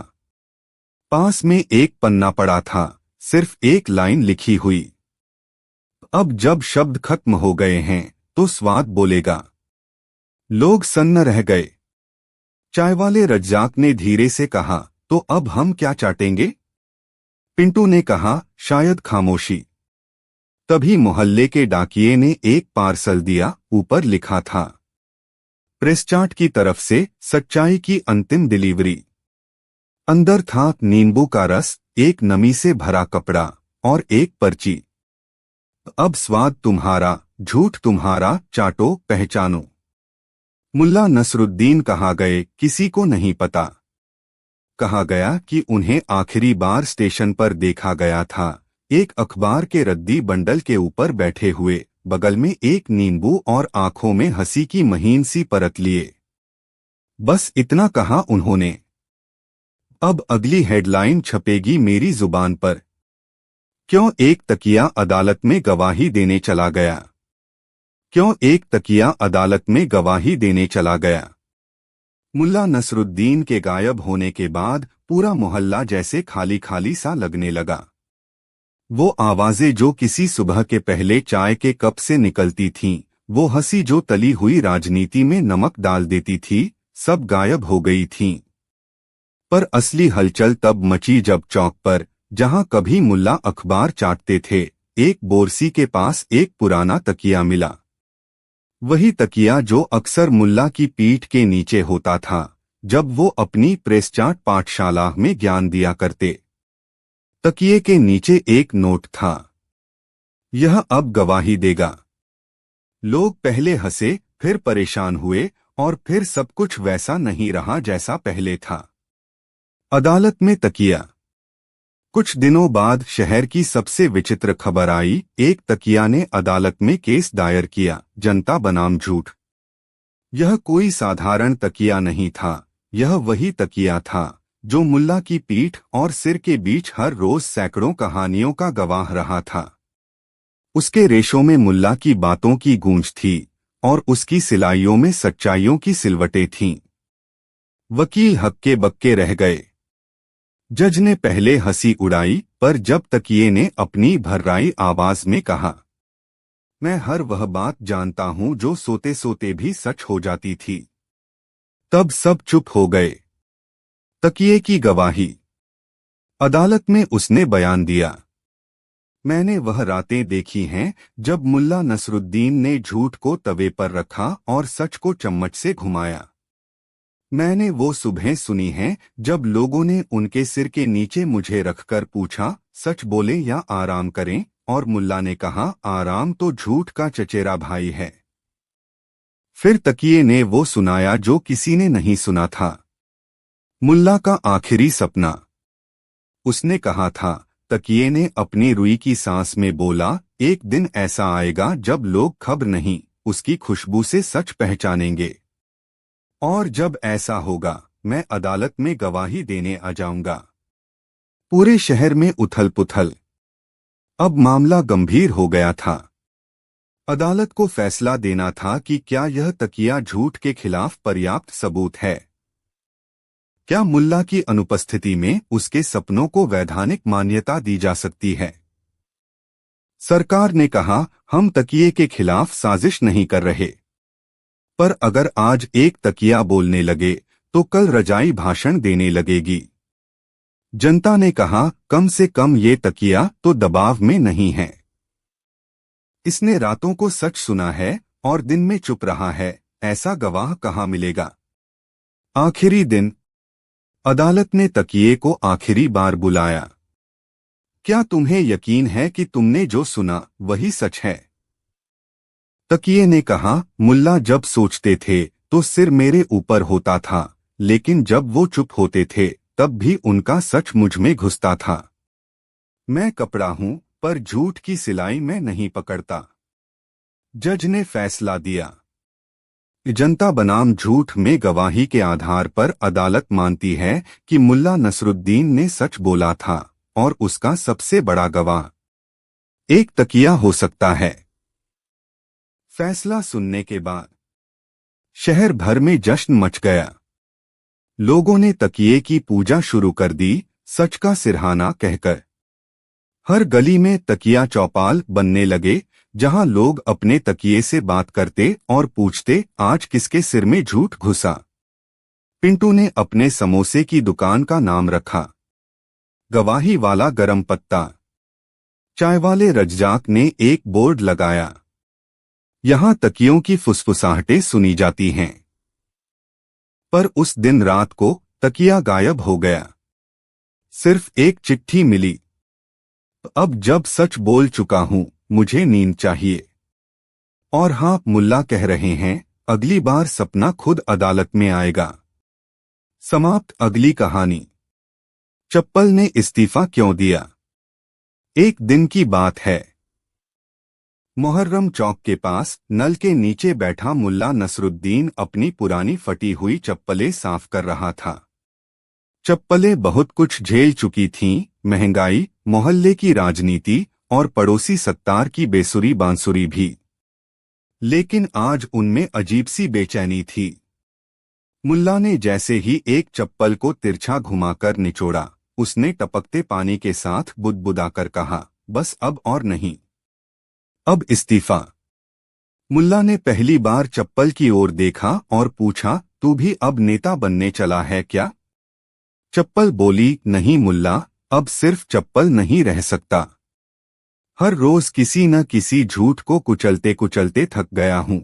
Speaker 1: पास में एक पन्ना पड़ा था, सिर्फ एक लाइन लिखी हुई। अब जब शब्द खत्म हो गए हैं तो स्वाद बोलेगा। लोग सन्न रह गए। चाय वाले रज्जाक ने धीरे से कहा, तो अब हम क्या चाटेंगे? पिंटू ने कहा, शायद खामोशी। तभी मोहल्ले के डाकिये ने एक पार्सल दिया, ऊपर लिखा था, प्रेसचाट की तरफ से सच्चाई की अंतिम डिलीवरी। अंदर था नींबू का रस, एक नमी से भरा कपड़ा और एक पर्ची। अब स्वाद तुम्हारा, झूठ तुम्हारा, चाटो पहचानो। मुल्ला नसरुद्दीन कहाँ गए किसी को नहीं पता। कहा गया कि उन्हें आखिरी बार स्टेशन पर देखा गया था, एक अखबार के रद्दी बंडल के ऊपर बैठे हुए, बगल में एक नींबू और आंखों में हंसी की महीन सी परत लिए। बस इतना कहा उन्होंने। अब अगली हेडलाइन छपेगी मेरी जुबान पर। क्यों एक तकिया अदालत में गवाही देने चला गया? क्यों एक तकिया अदालत में गवाही देने चला गया? मुल्ला नसरुद्दीन के गायब होने के बाद पूरा मोहल्ला जैसे खाली खाली सा लगने लगा। वो आवाजें जो किसी सुबह के पहले चाय के कप से निकलती थीं, वो हंसी जो तली हुई राजनीति में नमक डाल देती थी, सब गायब हो गई थीं। पर असली हलचल तब मची जब चौक पर, जहां कभी मुल्ला अखबार चाटते थे, एक बोरसी के पास एक पुराना तकिया मिला। वही तकिया जो अक्सर मुल्ला की पीठ के नीचे होता था जब वो अपनी प्रेसचाट पाठशाला में ज्ञान दिया करते। तकिए के नीचे एक नोट था, यह अब गवाही देगा। लोग पहले हंसे, फिर परेशान हुए और फिर सब कुछ वैसा नहीं रहा जैसा पहले था। अदालत में तकिया। कुछ दिनों बाद शहर की सबसे विचित्र खबर आई, एक तकिया ने अदालत में केस दायर किया, जनता बनाम झूठ। यह कोई साधारण तकिया नहीं था, यह वही तकिया था जो मुल्ला की पीठ और सिर के बीच हर रोज सैकड़ों कहानियों का गवाह रहा था। उसके रेशों में मुल्ला की बातों की गूंज थी और उसकी सिलाइयों में सच्चाइयों की सिलवटें थीं। वकील हक्के बक्के रह गए। जज ने पहले हंसी उड़ाई, पर जब तकिए ने अपनी भर्राई आवाज में कहा, मैं हर वह बात जानता हूं जो सोते सोते भी सच हो जाती थी, तब सब चुप हो गए। तकिए की गवाही। अदालत में उसने बयान दिया, मैंने वह रातें देखी हैं जब मुल्ला नसरुद्दीन ने झूठ को तवे पर रखा और सच को चम्मच से घुमाया। मैंने वो सुबहें सुनी हैं जब लोगों ने उनके सिर के नीचे मुझे रखकर पूछा, सच बोले या आराम करें, और मुल्ला ने कहा, आराम तो झूठ का चचेरा भाई है। फिर तकिए ने वो सुनाया जो किसी ने नहीं सुना था, मुल्ला का आखिरी सपना। उसने कहा था, तकिए ने अपनी रुई की सांस में बोला, एक दिन ऐसा आएगा जब लोग खबर नहीं, उसकी खुशबू से सच पहचानेंगे। और जब ऐसा होगा, मैं अदालत में गवाही देने आ जाऊंगा। पूरे शहर में उथल पुथल। अब मामला गंभीर हो गया था। अदालत को फैसला देना था कि क्या यह तकिया झूठ के खिलाफ पर्याप्त सबूत है। क्या मुल्ला की अनुपस्थिति में उसके सपनों को वैधानिक मान्यता दी जा सकती है? सरकार ने कहा, हम तकिए के खिलाफ साजिश नहीं कर रहे, पर अगर आज एक तकिया बोलने लगे तो कल रजाई भाषण देने लगेगी। जनता ने कहा, कम से कम ये तकिया तो दबाव में नहीं है। इसने रातों को सच सुना है और दिन में चुप रहा है, ऐसा गवाह कहाँ मिलेगा? आखिरी दिन। अदालत ने तकिए को आखिरी बार बुलाया। क्या तुम्हें यकीन है कि तुमने जो सुना वही सच है? तकिए ने कहा, मुल्ला जब सोचते थे तो सिर मेरे ऊपर होता था, लेकिन जब वो चुप होते थे तब भी उनका सच मुझ में घुसता था। मैं कपड़ा हूं, पर झूठ की सिलाई मैं नहीं पकड़ता। जज ने फैसला दिया। जनता बनाम झूठ में गवाही के आधार पर अदालत मानती है कि मुल्ला नसरुद्दीन ने सच बोला था और उसका सबसे बड़ा गवाह एक तकिया हो सकता है। फैसला सुनने के बाद शहर भर में जश्न मच गया। लोगों ने तकिए की पूजा शुरू कर दी, सच का सिरहाना कहकर। हर गली में तकिया चौपाल बनने लगे, जहां लोग अपने तकिए से बात करते और पूछते आज किसके सिर में झूठ घुसा। पिंटू ने अपने समोसे की दुकान का नाम रखा गवाही वाला गरम पत्ता। चाय वाले रज्जाक ने एक बोर्ड लगाया, यहां तकियों की फुसफुसाहटें सुनी जाती हैं। पर उस दिन रात को तकिया गायब हो गया। सिर्फ एक चिट्ठी मिली, अब जब सच बोल चुका हूं मुझे नींद चाहिए। और हाँ, मुल्ला कह रहे हैं अगली बार सपना खुद अदालत में आएगा। समाप्त। अगली कहानी। चप्पल ने इस्तीफा क्यों दिया। एक दिन की बात है। मुहर्रम चौक के पास नल के नीचे बैठा मुल्ला नसरुद्दीन अपनी पुरानी फटी हुई चप्पलें साफ कर रहा था। चप्पलें बहुत कुछ झेल चुकी थीं, महंगाई, मोहल्ले की राजनीति और पड़ोसी सत्तार की बेसुरी बांसुरी भी। लेकिन आज उनमें अजीब सी बेचैनी थी। मुल्ला ने जैसे ही एक चप्पल को तिरछा घुमाकर निचोड़ा, उसने टपकते पानी के साथ बुदबुदाकर कहा, बस अब और नहीं, अब इस्तीफा। मुल्ला ने पहली बार चप्पल की ओर देखा और पूछा, तू भी अब नेता बनने चला है क्या। चप्पल बोली, नहीं मुल्ला, अब सिर्फ चप्पल नहीं रह सकता। हर रोज किसी न किसी झूठ को कुचलते कुचलते थक गया हूं।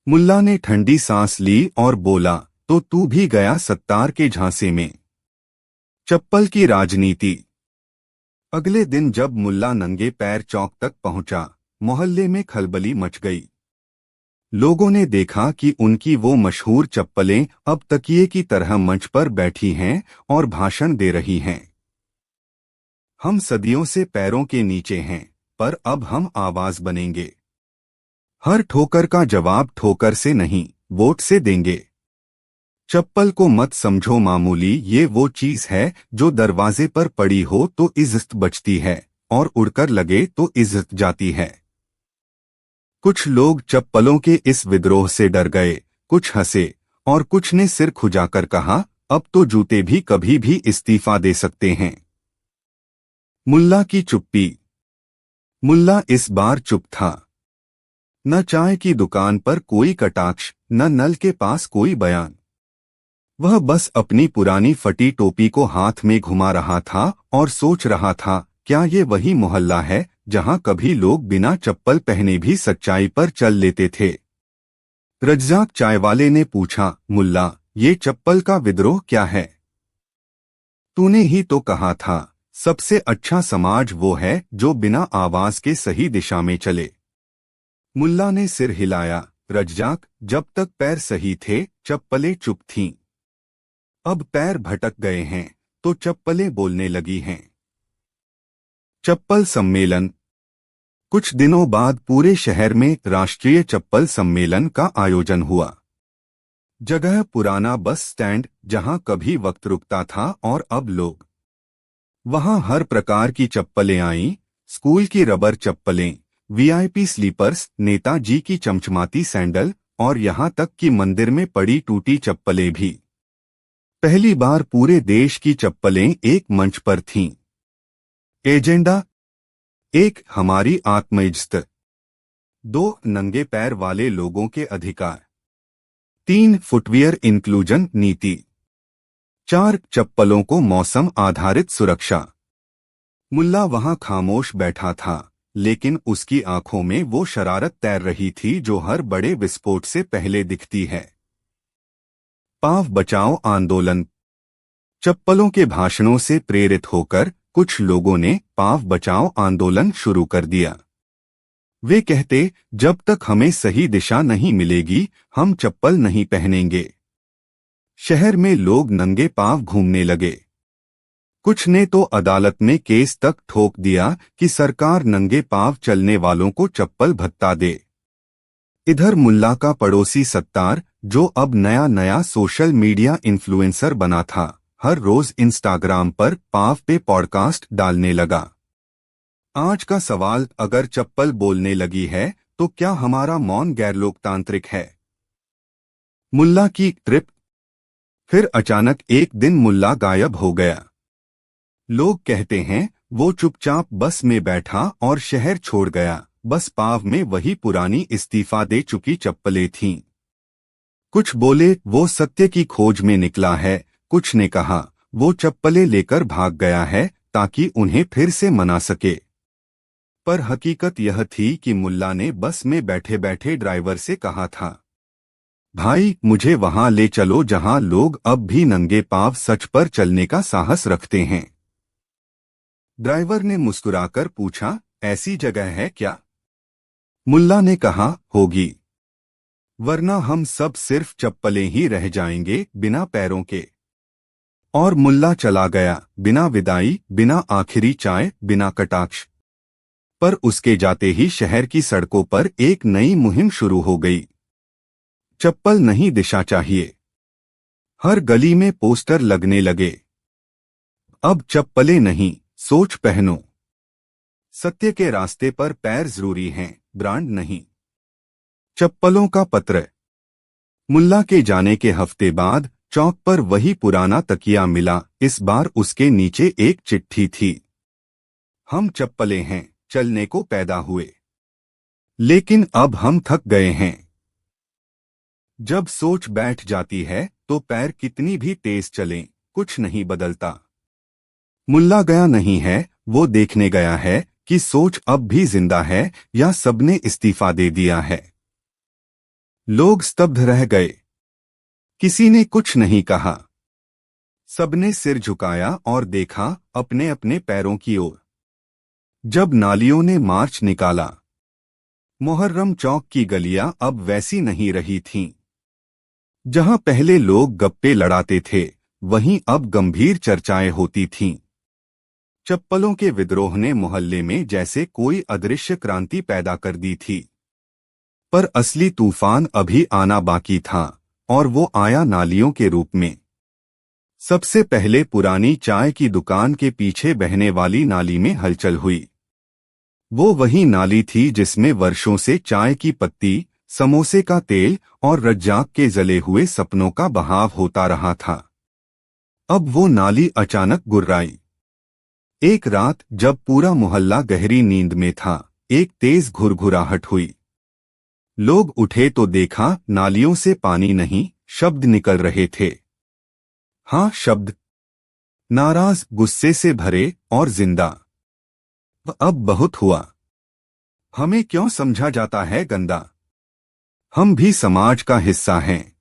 Speaker 1: मुल्ला ने ठंडी सांस ली और बोला, तो तू भी गया सत्तार के झांसे में। चप्पल की राजनीति। अगले दिन जब मुल्ला नंगे पैर चौक तक पहुंचा, मोहल्ले में खलबली मच गई। लोगों ने देखा कि उनकी वो मशहूर चप्पलें अब तकिए की तरह मंच पर बैठी हैं और भाषण दे रही हैं। हम सदियों से पैरों के नीचे हैं, पर अब हम आवाज बनेंगे। हर ठोकर का जवाब ठोकर से नहीं, वोट से देंगे। चप्पल को मत समझो मामूली, ये वो चीज है जो दरवाजे पर पड़ी हो तो इज्जत बचती है और उड़कर लगे तो इज्जत जाती है। कुछ लोग चप्पलों के इस विद्रोह से डर गए, कुछ हंसे और कुछ ने सिर खुजाकर कहा, अब तो जूते भी कभी भी इस्तीफा दे सकते हैं। मुल्ला की चुप्पी। मुल्ला इस बार चुप था। न चाय की दुकान पर कोई कटाक्ष, न नल के पास कोई बयान। वह बस अपनी पुरानी फटी टोपी को हाथ में घुमा रहा था और सोच रहा था, क्या ये वही मोहल्ला है जहां कभी लोग बिना चप्पल पहने भी सच्चाई पर चल लेते थे। रज्जाक चाय वाले ने पूछा, मुल्ला, ये चप्पल का विद्रोह क्या है। तूने ही तो कहा था सबसे अच्छा समाज वो है जो बिना आवाज के सही दिशा में चले। मुल्ला ने सिर हिलाया, रज्जाक, जब तक पैर सही थे चप्पलें चुप थीं। अब पैर भटक गए हैं तो चप्पलें बोलने लगी हैं। चप्पल सम्मेलन। कुछ दिनों बाद पूरे शहर में राष्ट्रीय चप्पल सम्मेलन का आयोजन हुआ। जगह पुराना बस स्टैंड, जहां कभी वक्त रुकता था, और अब लोग वहां हर प्रकार की चप्पलें आईं, स्कूल की रबर चप्पलें, वीआईपी स्लीपर्स, नेताजी की चमचमाती सैंडल और यहां तक कि मंदिर में पड़ी टूटी चप्पलें भी। पहली बार पूरे देश की चप्पलें एक मंच पर थीं। एजेंडा: 1. हमारी आत्मइज्जत। 2. नंगे पैर वाले लोगों के अधिकार। 3. फुटवियर इंक्लूजन नीति। 4. चप्पलों को मौसम आधारित सुरक्षा। मुल्ला वहां खामोश बैठा था, लेकिन उसकी आंखों में वो शरारत तैर रही थी जो हर बड़े विस्फोट से पहले दिखती है। पाव बचाओ आंदोलन। चप्पलों के भाषणों से प्रेरित होकर कुछ लोगों ने पाव बचाओ आंदोलन शुरू कर दिया। वे कहते, जब तक हमें सही दिशा नहीं मिलेगी हम चप्पल नहीं पहनेंगे। शहर में लोग नंगे पांव घूमने लगे। कुछ ने तो अदालत में केस तक ठोक दिया कि सरकार नंगे पांव चलने वालों को चप्पल भत्ता दे। इधर मुल्ला का पड़ोसी सत्तार, जो अब नया नया सोशल मीडिया इन्फ्लुएंसर बना था, हर रोज इंस्टाग्राम पर पाव पे पॉडकास्ट डालने लगा। आज का सवाल, अगर चप्पल बोलने लगी है तो क्या हमारा मौन गैर लोकतांत्रिक है? मुल्ला की ट्रिप। फिर अचानक एक दिन मुल्ला गायब हो गया। लोग कहते हैं वो चुपचाप बस में बैठा और शहर छोड़ गया। बस पाव में वही पुरानी इस्तीफा दे चुकी चप्पलें थीं। कुछ बोले वो सत्य की खोज में निकला है, कुछ ने कहा वो चप्पलें लेकर भाग गया है ताकि उन्हें फिर से मना सके। पर हकीकत यह थी कि मुल्ला ने बस में बैठे बैठे ड्राइवर से कहा था, भाई मुझे वहां ले चलो जहां लोग अब भी नंगे पांव सच पर चलने का साहस रखते हैं। ड्राइवर ने मुस्कुराकर पूछा, ऐसी जगह है क्या? मुल्ला ने कहा, होगी, वरना हम सब सिर्फ चप्पलें ही रह जाएंगे, बिना पैरों के। और मुल्ला चला गया, बिना विदाई, बिना आखिरी चाय, बिना कटाक्ष। पर उसके जाते ही शहर की सड़कों पर एक नई मुहिम शुरू हो गई। चप्पल नहीं, दिशा चाहिए। हर गली में पोस्टर लगने लगे, अब चप्पलें नहीं, सोच पहनो। सत्य के रास्ते पर पैर जरूरी हैं, ब्रांड नहीं। चप्पलों का पत्र। मुल्ला के जाने के हफ्ते बाद चौक पर वही पुराना तकिया मिला। इस बार उसके नीचे एक चिट्ठी थी, हम चप्पलें हैं, चलने को पैदा हुए, लेकिन अब हम थक गए हैं। जब सोच बैठ जाती है तो पैर कितनी भी तेज चलें, कुछ नहीं बदलता। मुल्ला गया नहीं है, वो देखने गया है कि सोच अब भी जिंदा है या सबने इस्तीफा दे दिया है। लोग स्तब्ध रह गए, किसी ने कुछ नहीं कहा। सबने सिर झुकाया और देखा अपने अपने पैरों की ओर। जब नालियों ने मार्च निकाला, मुहर्रम चौक की गलियां अब वैसी नहीं रही थीं। जहां पहले लोग गप्पे लड़ाते थे, वहीं अब गंभीर चर्चाएं होती थीं। चप्पलों के विद्रोह ने मोहल्ले में जैसे कोई अदृश्य क्रांति पैदा कर दी थी। पर असली तूफान अभी आना बाकी था, और वो आया नालियों के रूप में। सबसे पहले पुरानी चाय की दुकान के पीछे बहने वाली नाली में हलचल हुई। वो वही नाली थी जिसमें वर्षों से चाय की पत्ती, समोसे का तेल और रज्जाक के जले हुए सपनों का बहाव होता रहा था। अब वो नाली अचानक गुर्राई। एक रात जब पूरा मोहल्ला गहरी नींद में था, एक तेज घुरघुराहट हुई। लोग उठे तो देखा नालियों से पानी नहीं, शब्द निकल रहे थे। हाँ, शब्द, नाराज, गुस्से से भरे और जिंदा। अब बहुत हुआ, हमें क्यों समझा जाता है गंदा? हम भी समाज का हिस्सा हैं।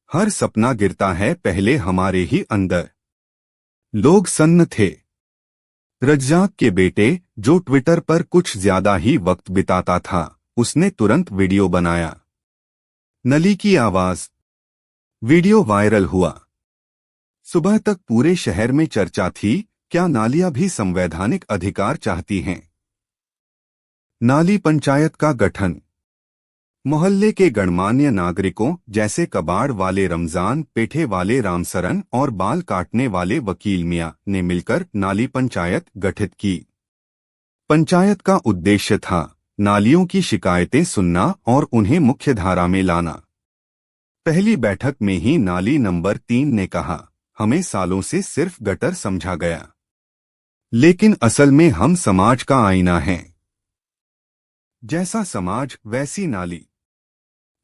Speaker 1: हर सपना गिरता है पहले हमारे ही अंदर। लोग सन्न थे। रज्जाक के बेटे, जो ट्विटर पर कुछ ज्यादा ही वक्त बिताता था, उसने तुरंत वीडियो बनाया। नली की आवाज। वीडियो वायरल हुआ। सुबह तक पूरे शहर में चर्चा थी, क्या नालियां भी संवैधानिक अधिकार चाहती हैं? नाली पंचायत का गठन। मोहल्ले के गणमान्य नागरिकों जैसे कबाड़ वाले रमजान, पेठे वाले रामसरन और बाल काटने वाले वकील मियां ने मिलकर नाली पंचायत गठित की। पंचायत का उद्देश्य था नालियों की शिकायतें सुनना और उन्हें मुख्यधारा में लाना। पहली बैठक में ही नाली नंबर 3 ने कहा, हमें सालों से सिर्फ गटर समझा गया, लेकिन असल में हम समाज का आईना हैं। जैसा समाज वैसी नाली।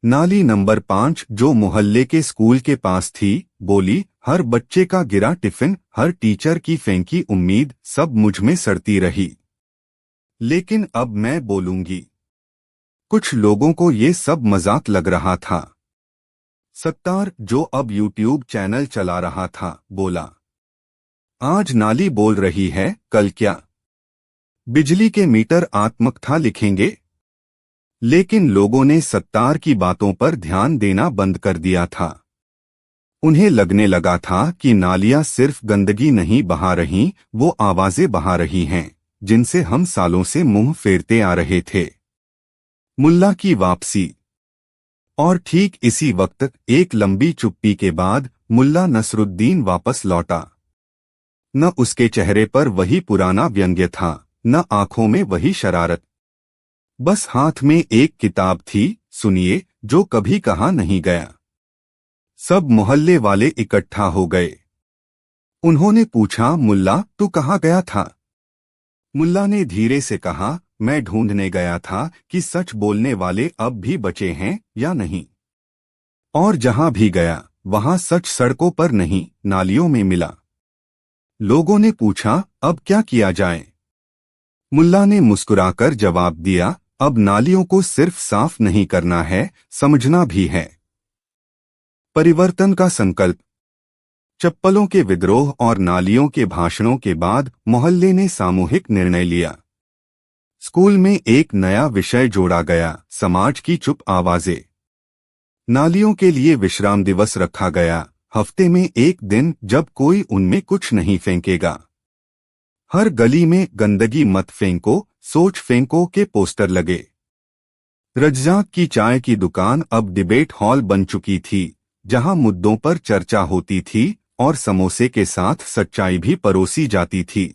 Speaker 1: नाली नंबर 5, जो मोहल्ले के स्कूल के पास थी, बोली, हर बच्चे का गिरा टिफिन, हर टीचर की फेंकी उम्मीद, सब मुझ में सड़ती रही। लेकिन अब मैं बोलूंगी। कुछ लोगों को ये सब मजाक लग रहा था। सत्तार, जो अब यूट्यूब चैनल चला रहा था, बोला, आज नाली बोल रही है, कल क्या? बिजली के मीटर आत्मकथा लिखेंगे? लेकिन लोगों ने सत्तार की बातों पर ध्यान देना बंद कर दिया था। उन्हें लगने लगा था कि नालियां सिर्फ गंदगी नहीं बहा रहीं, वो आवाजें बहा रही हैं, जिनसे हम सालों से मुंह फेरते आ रहे थे। मुल्ला की वापसी। और ठीक इसी वक्त एक लंबी चुप्पी के बाद मुल्ला नसरुद्दीन वापस लौटा। न उसके चेहरे पर वही पुराना व्यंग्य था, न आंखों में वही शरारत। बस हाथ में एक किताब थी, सुनिए, जो कभी कहा नहीं गया। सब मोहल्ले वाले इकट्ठा हो गए। उन्होंने पूछा, मुल्ला तू कहाँ गया था? मुल्ला ने धीरे से कहा, मैं ढूंढने गया था कि सच बोलने वाले अब भी बचे हैं या नहीं। और जहां भी गया वहां सच सड़कों पर नहीं, नालियों में मिला। लोगों ने पूछा, अब क्या किया जाए? मुल्ला ने मुस्कुराकर जवाब दिया, अब नालियों को सिर्फ साफ नहीं करना है, समझना भी है। परिवर्तन का संकल्प। चप्पलों के विद्रोह और नालियों के भाषणों के बाद मोहल्ले ने सामूहिक निर्णय लिया। स्कूल में एक नया विषय जोड़ा गया, समाज की चुप आवाजें। नालियों के लिए विश्राम दिवस रखा गया, हफ्ते में एक दिन जब कोई उनमें कुछ नहीं फेंकेगा। हर गली में गंदगी मत फेंको, सोच फेंको के पोस्टर लगे। रज्जाक की चाय की दुकान अब डिबेट हॉल बन चुकी थी, जहां मुद्दों पर चर्चा होती थी और समोसे के साथ सच्चाई भी परोसी जाती थी।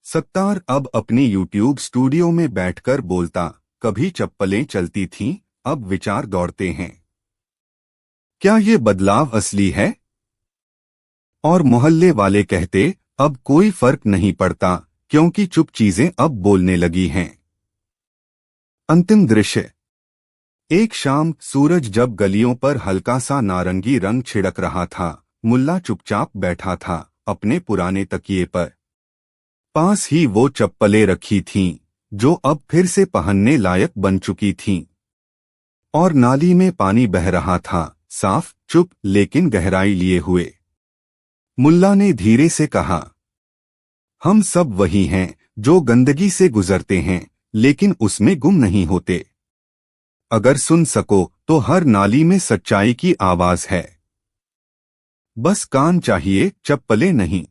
Speaker 1: सत्तार अब अपनी यूट्यूब स्टूडियो में बैठकर बोलता, कभी चप्पलें चलती थीं, अब विचार दौड़ते हैं। क्या ये बदलाव असली है? और मोहल्ले वाले कहते, अब कोई फर्क नहीं पड़ता, क्योंकि चुप चीजें अब बोलने लगी हैं। अंतिम दृश्य। एक शाम सूरज जब गलियों पर हल्का सा नारंगी रंग छिड़क रहा था, मुल्ला चुपचाप बैठा था अपने पुराने तकिए पर। पास ही वो चप्पलें रखी थीं, जो अब फिर से पहनने लायक बन चुकी थीं। और नाली में पानी बह रहा था, साफ, चुप, लेकिन गहराई लिए हुए। मुल्ला ने धीरे से कहा, हम सब वही हैं जो गंदगी से गुजरते हैं, लेकिन उसमें गुम नहीं होते। अगर सुन सको तो हर नाली में सच्चाई की आवाज है। बस कान चाहिए, चप्पलें नहीं।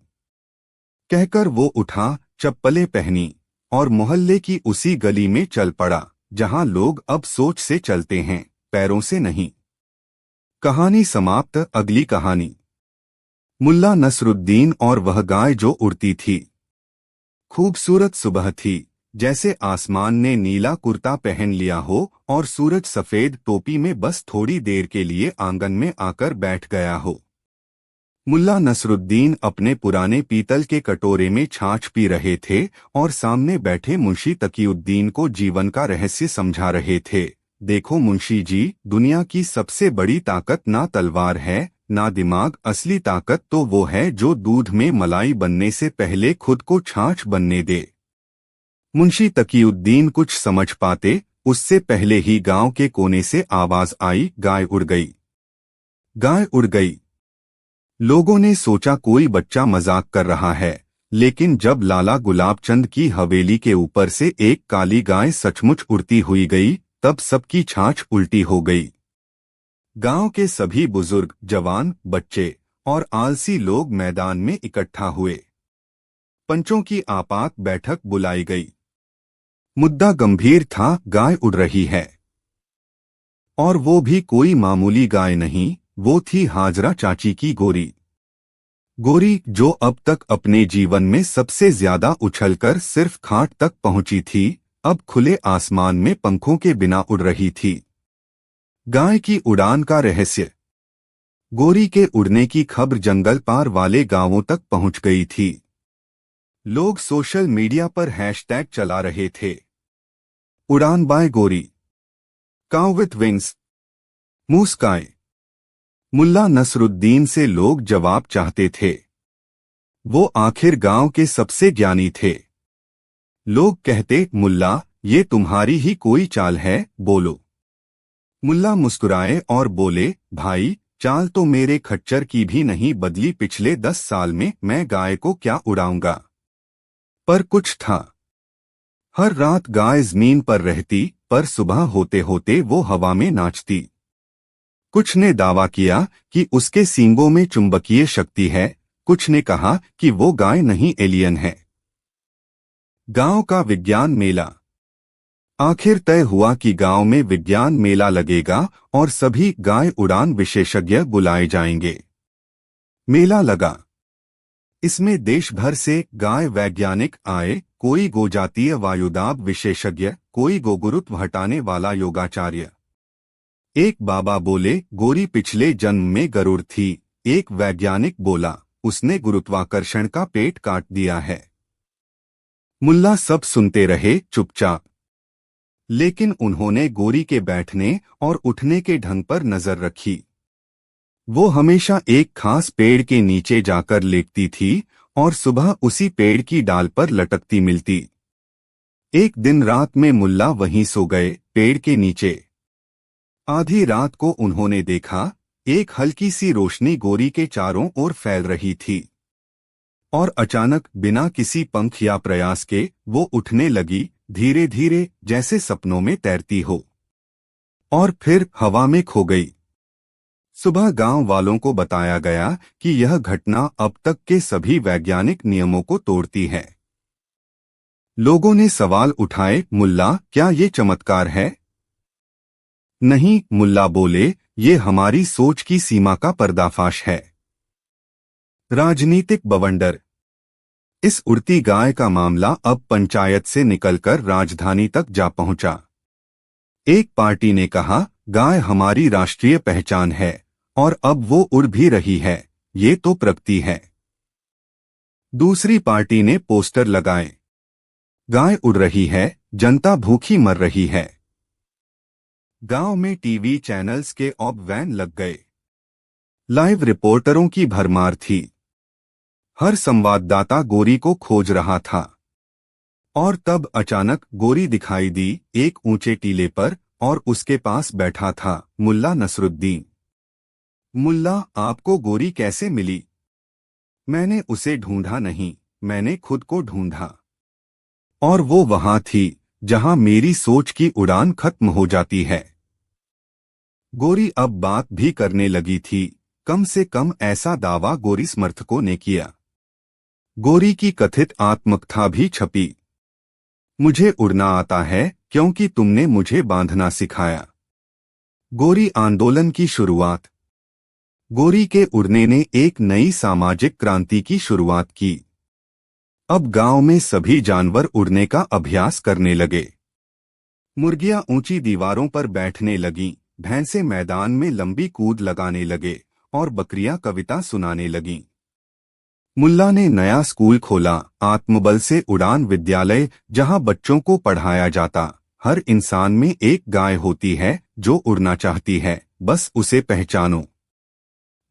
Speaker 1: कहकर वो उठा, चप्पलें पहनी और मोहल्ले की उसी गली में चल पड़ा, जहां लोग अब सोच से चलते हैं, पैरों से नहीं। कहानी समाप्त। अगली कहानी। मुल्ला नसरुद्दीन और वह गाय जो उड़ती थी। खूबसूरत सुबह थी, जैसे आसमान ने नीला कुर्ता पहन लिया हो और सूरज सफेद टोपी में बस थोड़ी देर के लिए आंगन में आकर बैठ गया हो। मुल्ला नसरुद्दीन अपने पुराने पीतल के कटोरे में छाछ पी रहे थे और सामने बैठे मुंशी तकीउद्दीन को जीवन का रहस्य समझा रहे थे। देखो मुंशी जी, दुनिया की सबसे बड़ी ताकत ना तलवार है, ना दिमाग, असली ताकत तो वो है जो दूध में मलाई बनने से पहले खुद को छाछ बनने दे। मुंशी तकीउद्दीन कुछ समझ पाते उससे पहले ही गांव के कोने से आवाज आई, गाय उड़ गई। गाय उड़ गई। लोगों ने सोचा कोई बच्चा मजाक कर रहा है, लेकिन जब लाला गुलाबचंद की हवेली के ऊपर से एक काली गाय सचमुच उड़ती हुई गई, तब सबकी छाछ उल्टी हो गई। गांव के सभी बुजुर्ग, जवान, बच्चे और आलसी लोग मैदान में इकट्ठा हुए। पंचों की आपात बैठक बुलाई गई। मुद्दा गंभीर था, गाय उड़ रही है। और वो भी कोई मामूली गाय नहीं, वो थी हाजरा चाची की गोरी। गोरी जो अब तक अपने जीवन में सबसे ज्यादा उछलकर सिर्फ खाट तक पहुंची थी, अब खुले आसमान में पंखों के बिना उड़ रही थी। गाय की उड़ान का रहस्य। गोरी के उड़ने की खबर जंगल पार वाले गांवों तक पहुंच गई थी। लोग सोशल मीडिया पर हैशटैग चला रहे थे, उड़ान बाय गोरी, काउ विथ विंग्स, मूस गाय। मुल्ला नसरुद्दीन से लोग जवाब चाहते थे। वो आखिर गांव के सबसे ज्ञानी थे। लोग कहते, मुल्ला ये तुम्हारी ही कोई चाल है, बोलो। मुल्ला मुस्कुराए और बोले, भाई चाल तो मेरे खच्चर की भी नहीं बदली पिछले 10 साल में, मैं गाय को क्या उड़ाऊंगा। पर कुछ था। हर रात गाय जमीन पर रहती, पर सुबह होते होते वो हवा में नाचती। कुछ ने दावा किया कि उसके सींगों में चुंबकीय शक्ति है, कुछ ने कहा कि वो गाय नहीं एलियन है। गांव का विज्ञान मेला। आखिर तय हुआ कि गांव में विज्ञान मेला लगेगा और सभी गाय उड़ान विशेषज्ञ बुलाए जाएंगे। मेला लगा। इसमें देश भर से गाय वैज्ञानिक आए, कोई गोजातीय वायुदाब विशेषज्ञ, कोई गोगुरुत्व हटाने वाला योगाचार्य। एक बाबा बोले, गोरी पिछले जन्म में गरुड़ थी। एक वैज्ञानिक बोला, उसने गुरुत्वाकर्षण का पेट काट दिया है। मुल्ला सब सुनते रहे चुपचाप, लेकिन उन्होंने गोरी के बैठने और उठने के ढंग पर नजर रखी। वो हमेशा एक खास पेड़ के नीचे जाकर लेटती थी और सुबह उसी पेड़ की डाल पर लटकती मिलती। एक दिन रात में मुल्ला वहीं सो गए, पेड़ के नीचे। आधी रात को उन्होंने देखा, एक हल्की सी रोशनी गोरी के चारों ओर फैल रही थी और अचानक बिना किसी पंख या प्रयास के वो उठने लगी, धीरे धीरे, जैसे सपनों में तैरती हो, और फिर हवा में खो गई। सुबह गांव वालों को बताया गया कि यह घटना अब तक के सभी वैज्ञानिक नियमों को तोड़ती है। लोगों ने सवाल उठाए, मुल्ला, क्या ये चमत्कार है? नहीं, मुल्ला बोले, ये हमारी सोच की सीमा का पर्दाफाश है। राजनीतिक बवंडर। इस उड़ती गाय का मामला अब पंचायत से निकलकर राजधानी तक जा पहुंचा। एक पार्टी ने कहा, गाय हमारी राष्ट्रीय पहचान है और अब वो उड़ भी रही है, ये तो प्रगति है। दूसरी पार्टी ने पोस्टर लगाए, गाय उड़ रही है, जनता भूखी मर रही है। गांव में टीवी चैनल्स के ऑब वैन लग गए। लाइव रिपोर्टरों की भरमार थी। हर संवाददाता गोरी को खोज रहा था। और तब अचानक गोरी दिखाई दी, एक ऊंचे टीले पर, और उसके पास बैठा था मुल्ला नसरुद्दीन। मुल्ला, आपको गोरी कैसे मिली? मैंने उसे ढूंढा नहीं, मैंने खुद को ढूंढा। और वो वहां थी जहां मेरी सोच की उड़ान खत्म हो जाती है। गोरी अब बात भी करने लगी थी, कम से कम ऐसा दावा गोरी समर्थकों ने किया। गोरी की कथित आत्मकथा भी छपी। मुझे उड़ना आता है क्योंकि तुमने मुझे बांधना सिखाया। गोरी आंदोलन की शुरुआत। गोरी के उड़ने ने एक नई सामाजिक क्रांति की शुरुआत की। अब गांव में सभी जानवर उड़ने का अभ्यास करने लगे। मुर्गियां ऊंची दीवारों पर बैठने लगीं, भैंसे मैदान में लंबी कूद लगाने लगे और बकरियां कविता सुनाने लगीं। मुल्ला ने नया स्कूल खोला, आत्मबल से उड़ान विद्यालय, जहां बच्चों को पढ़ाया जाता, हर इंसान में एक गाय होती है जो उड़ना चाहती है, बस उसे पहचानो।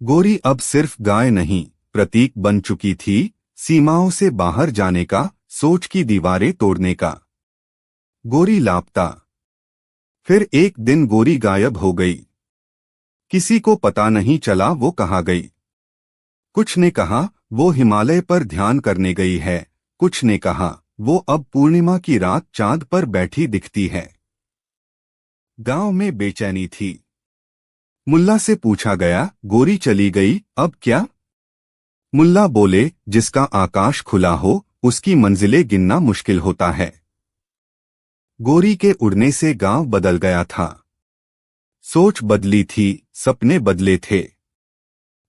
Speaker 1: गोरी अब सिर्फ गाय नहीं, प्रतीक बन चुकी थी, सीमाओं से बाहर जाने का, सोच की दीवारें तोड़ने का। गोरी लापता। फिर एक दिन गोरी गायब हो गई। किसी को पता नहीं चला वो कहाँ गई। कुछ ने कहा वो हिमालय पर ध्यान करने गई है, कुछ ने कहा वो अब पूर्णिमा की रात चांद पर बैठी दिखती है। गांव में बेचैनी थी। मुल्ला से पूछा गया, गोरी चली गई, अब क्या? मुल्ला बोले, जिसका आकाश खुला हो उसकी मंजिलें गिनना मुश्किल होता है। गोरी के उड़ने से गांव बदल गया था। सोच बदली थी, सपने बदले थे।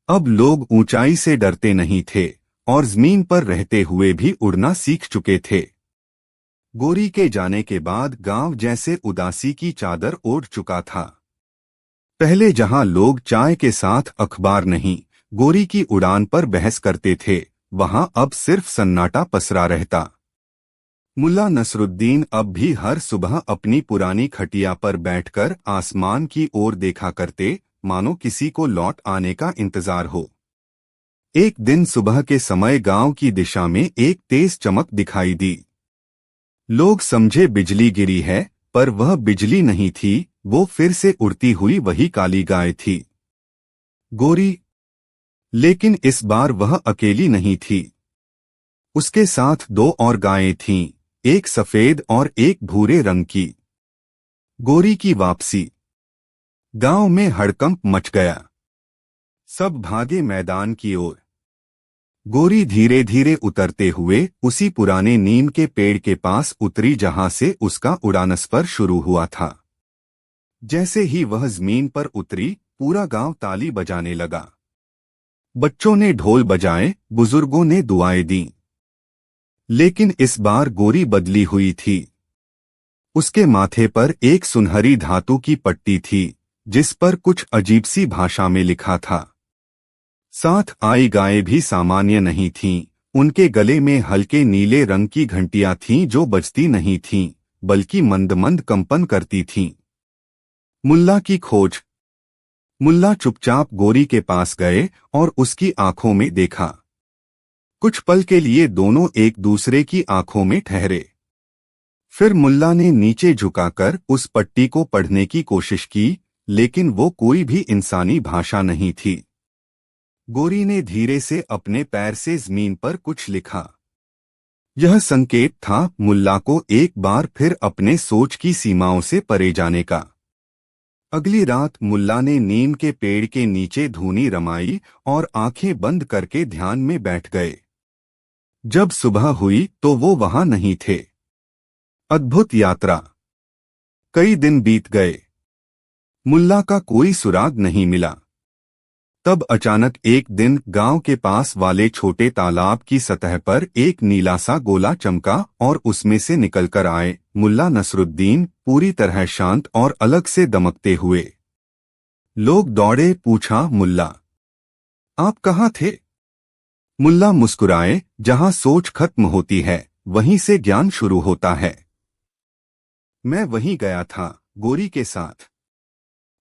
Speaker 1: अब लोग ऊंचाई से डरते नहीं थे और जमीन पर रहते हुए भी उड़ना सीख चुके थे। गोरी के जाने के बाद गांव जैसे उदासी की चादर ओढ़ चुका था। पहले जहां लोग चाय के साथ अखबार नहीं, गोरी की उड़ान पर बहस करते थे, वहां अब सिर्फ सन्नाटा पसरा रहता। मुल्ला नसरुद्दीन अब भी हर सुबह अपनी पुरानी खटिया पर बैठकर आसमान की ओर देखा करते, मानो किसी को लौट आने का इंतजार हो। एक दिन सुबह के समय गांव की दिशा में एक तेज चमक दिखाई दी। लोग समझे बिजली गिरी है, पर वह बिजली नहीं थी, वो फिर से उड़ती हुई वही काली गाय थी, गोरी। लेकिन इस बार वह अकेली नहीं थी। उसके साथ दो और गायें थीं, एक सफेद और एक भूरे रंग की। गोरी की वापसी। गांव में हड़कंप मच गया। सब भागे मैदान की ओर। गोरी धीरे धीरे उतरते हुए उसी पुराने नीम के पेड़ के पास उतरी जहां से उसका उड़ान सफर शुरू हुआ था। जैसे ही वह जमीन पर उतरी, पूरा गांव ताली बजाने लगा। बच्चों ने ढोल बजाए, बुजुर्गों ने दुआएं दी। लेकिन इस बार गोरी बदली हुई थी। उसके माथे पर एक सुनहरी धातु की पट्टी थी, जिस पर कुछ अजीब सी भाषा में लिखा था। साथ आई गायें भी सामान्य नहीं थीं। उनके गले में हल्के नीले रंग की घंटियां थीं जो बजती नहीं थीं, बल्कि मंद मंद कंपन करती थीं। मुल्ला की खोज। मुल्ला चुपचाप गोरी के पास गए और उसकी आंखों में देखा। कुछ पल के लिए दोनों एक दूसरे की आंखों में ठहरे। फिर मुल्ला ने नीचे झुकाकर उस पट्टी को पढ़ने की कोशिश की, लेकिन वो कोई भी इंसानी भाषा नहीं थी। गोरी ने धीरे से अपने पैर से जमीन पर कुछ लिखा। यह संकेत था मुल्ला को एक बार फिर अपने सोच की सीमाओं से परे जाने का। अगली रात मुल्ला ने नीम के पेड़ के नीचे धूनी रमाई और आंखें बंद करके ध्यान में बैठ गए। जब सुबह हुई तो वो वहां नहीं थे। अद्भुत यात्रा। कई दिन बीत गए। मुल्ला का कोई सुराग नहीं मिला। तब अचानक एक दिन गांव के पास वाले छोटे तालाब की सतह पर एक नीला सा गोला चमका और उसमें से निकलकर आए मुल्ला नसरुद्दीन, पूरी तरह शांत और अलग से दमकते हुए। लोग दौड़े, पूछा, मुल्ला आप कहाँ थे? मुल्ला मुस्कुराए, जहां सोच खत्म होती है वहीं से ज्ञान शुरू होता है। मैं वहीं गया था, गोरी के साथ।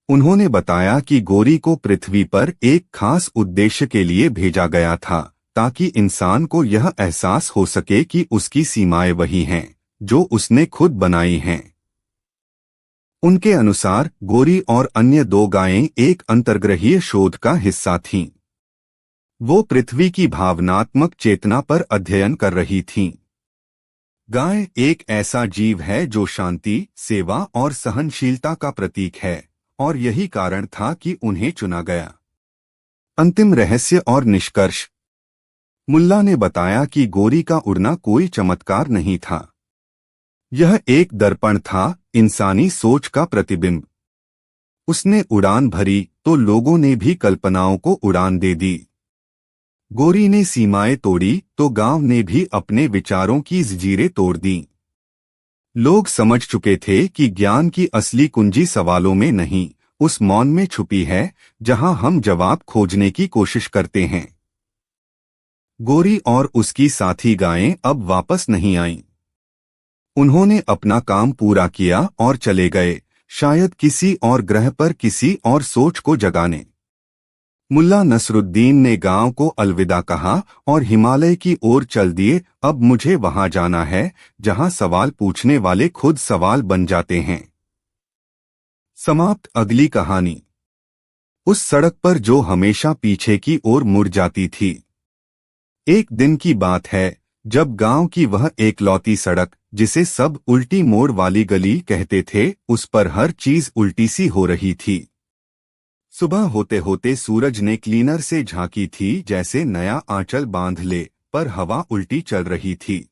Speaker 1: उन्होंने बताया कि गोरी को पृथ्वी पर एक खास उद्देश्य के लिए भेजा गया था, ताकि इंसान को यह एहसास हो सके कि उसकी सीमाएं वही हैं जो उसने खुद बनाई हैं। उनके अनुसार गोरी और अन्य 2 गायें एक अंतर्ग्रहीय शोध का हिस्सा थीं। वो पृथ्वी की भावनात्मक चेतना पर अध्ययन कर रही थीं। गाय एक ऐसा जीव है जो शांति, सेवा और सहनशीलता का प्रतीक है, और यही कारण था कि उन्हें चुना गया। अंतिम रहस्य और निष्कर्ष। मुल्ला ने बताया कि गोरी का उड़ना कोई चमत्कार नहीं था। यह एक दर्पण था, इंसानी सोच का प्रतिबिंब। उसने उड़ान भरी तो लोगों ने भी कल्पनाओं को उड़ान दे दी। गोरी ने सीमाएं तोड़ी तो गांव ने भी अपने विचारों की जंजीरें तोड़ दी। लोग समझ चुके थे कि ज्ञान की असली कुंजी सवालों में नहीं, उस मौन में छुपी है जहां हम जवाब खोजने की कोशिश करते हैं। गोरी और उसकी साथी गायें अब वापस नहीं आईं। उन्होंने अपना काम पूरा किया और चले गए, शायद किसी और ग्रह पर किसी और सोच को जगाने। मुल्ला नसरुद्दीन ने गांव को अलविदा कहा और हिमालय की ओर चल दिए। अब मुझे वहां जाना है जहां सवाल पूछने वाले खुद सवाल बन जाते हैं। समाप्त। अगली कहानी। उस सड़क पर जो हमेशा पीछे की ओर मुड़ जाती थी। एक दिन की बात है जब गांव की वह एकलौती सड़क, जिसे सब उल्टी मोड़ वाली गली कहते थे, उस पर हर चीज उल्टी सी हो रही थी। सुबह होते होते सूरज ने क्लीनर से झांकी थी जैसे नया आंचल बांध ले, पर हवा उल्टी चल रही थी।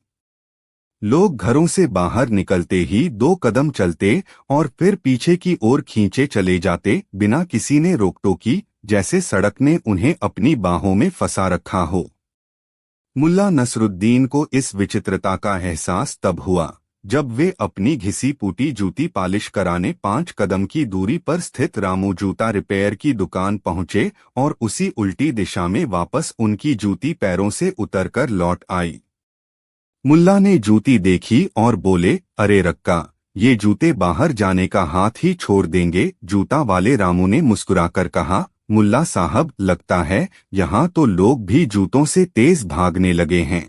Speaker 1: लोग घरों से बाहर निकलते ही 2 कदम चलते और फिर पीछे की ओर खींचे चले जाते, बिना किसी ने रोक टोकी, जैसे सड़क ने उन्हें अपनी बाहों में फंसा रखा हो। मुल्ला नसरुद्दीन को इस विचित्रता का एहसास तब हुआ जब वे अपनी घिसी पुटी जूती पॉलिश कराने 5 कदम की दूरी पर स्थित रामू जूता रिपेयर की दुकान पहुंचे और उसी उल्टी दिशा में वापस उनकी जूती पैरों से उतरकर लौट आई। मुल्ला ने जूती देखी और बोले, अरे रक्का, ये जूते बाहर जाने का हाथ ही छोड़ देंगे। जूता वाले रामू ने मुस्कुराकर कहा, मुल्ला साहब, लगता है यहाँ तो लोग भी जूतों से तेज भागने लगे हैं।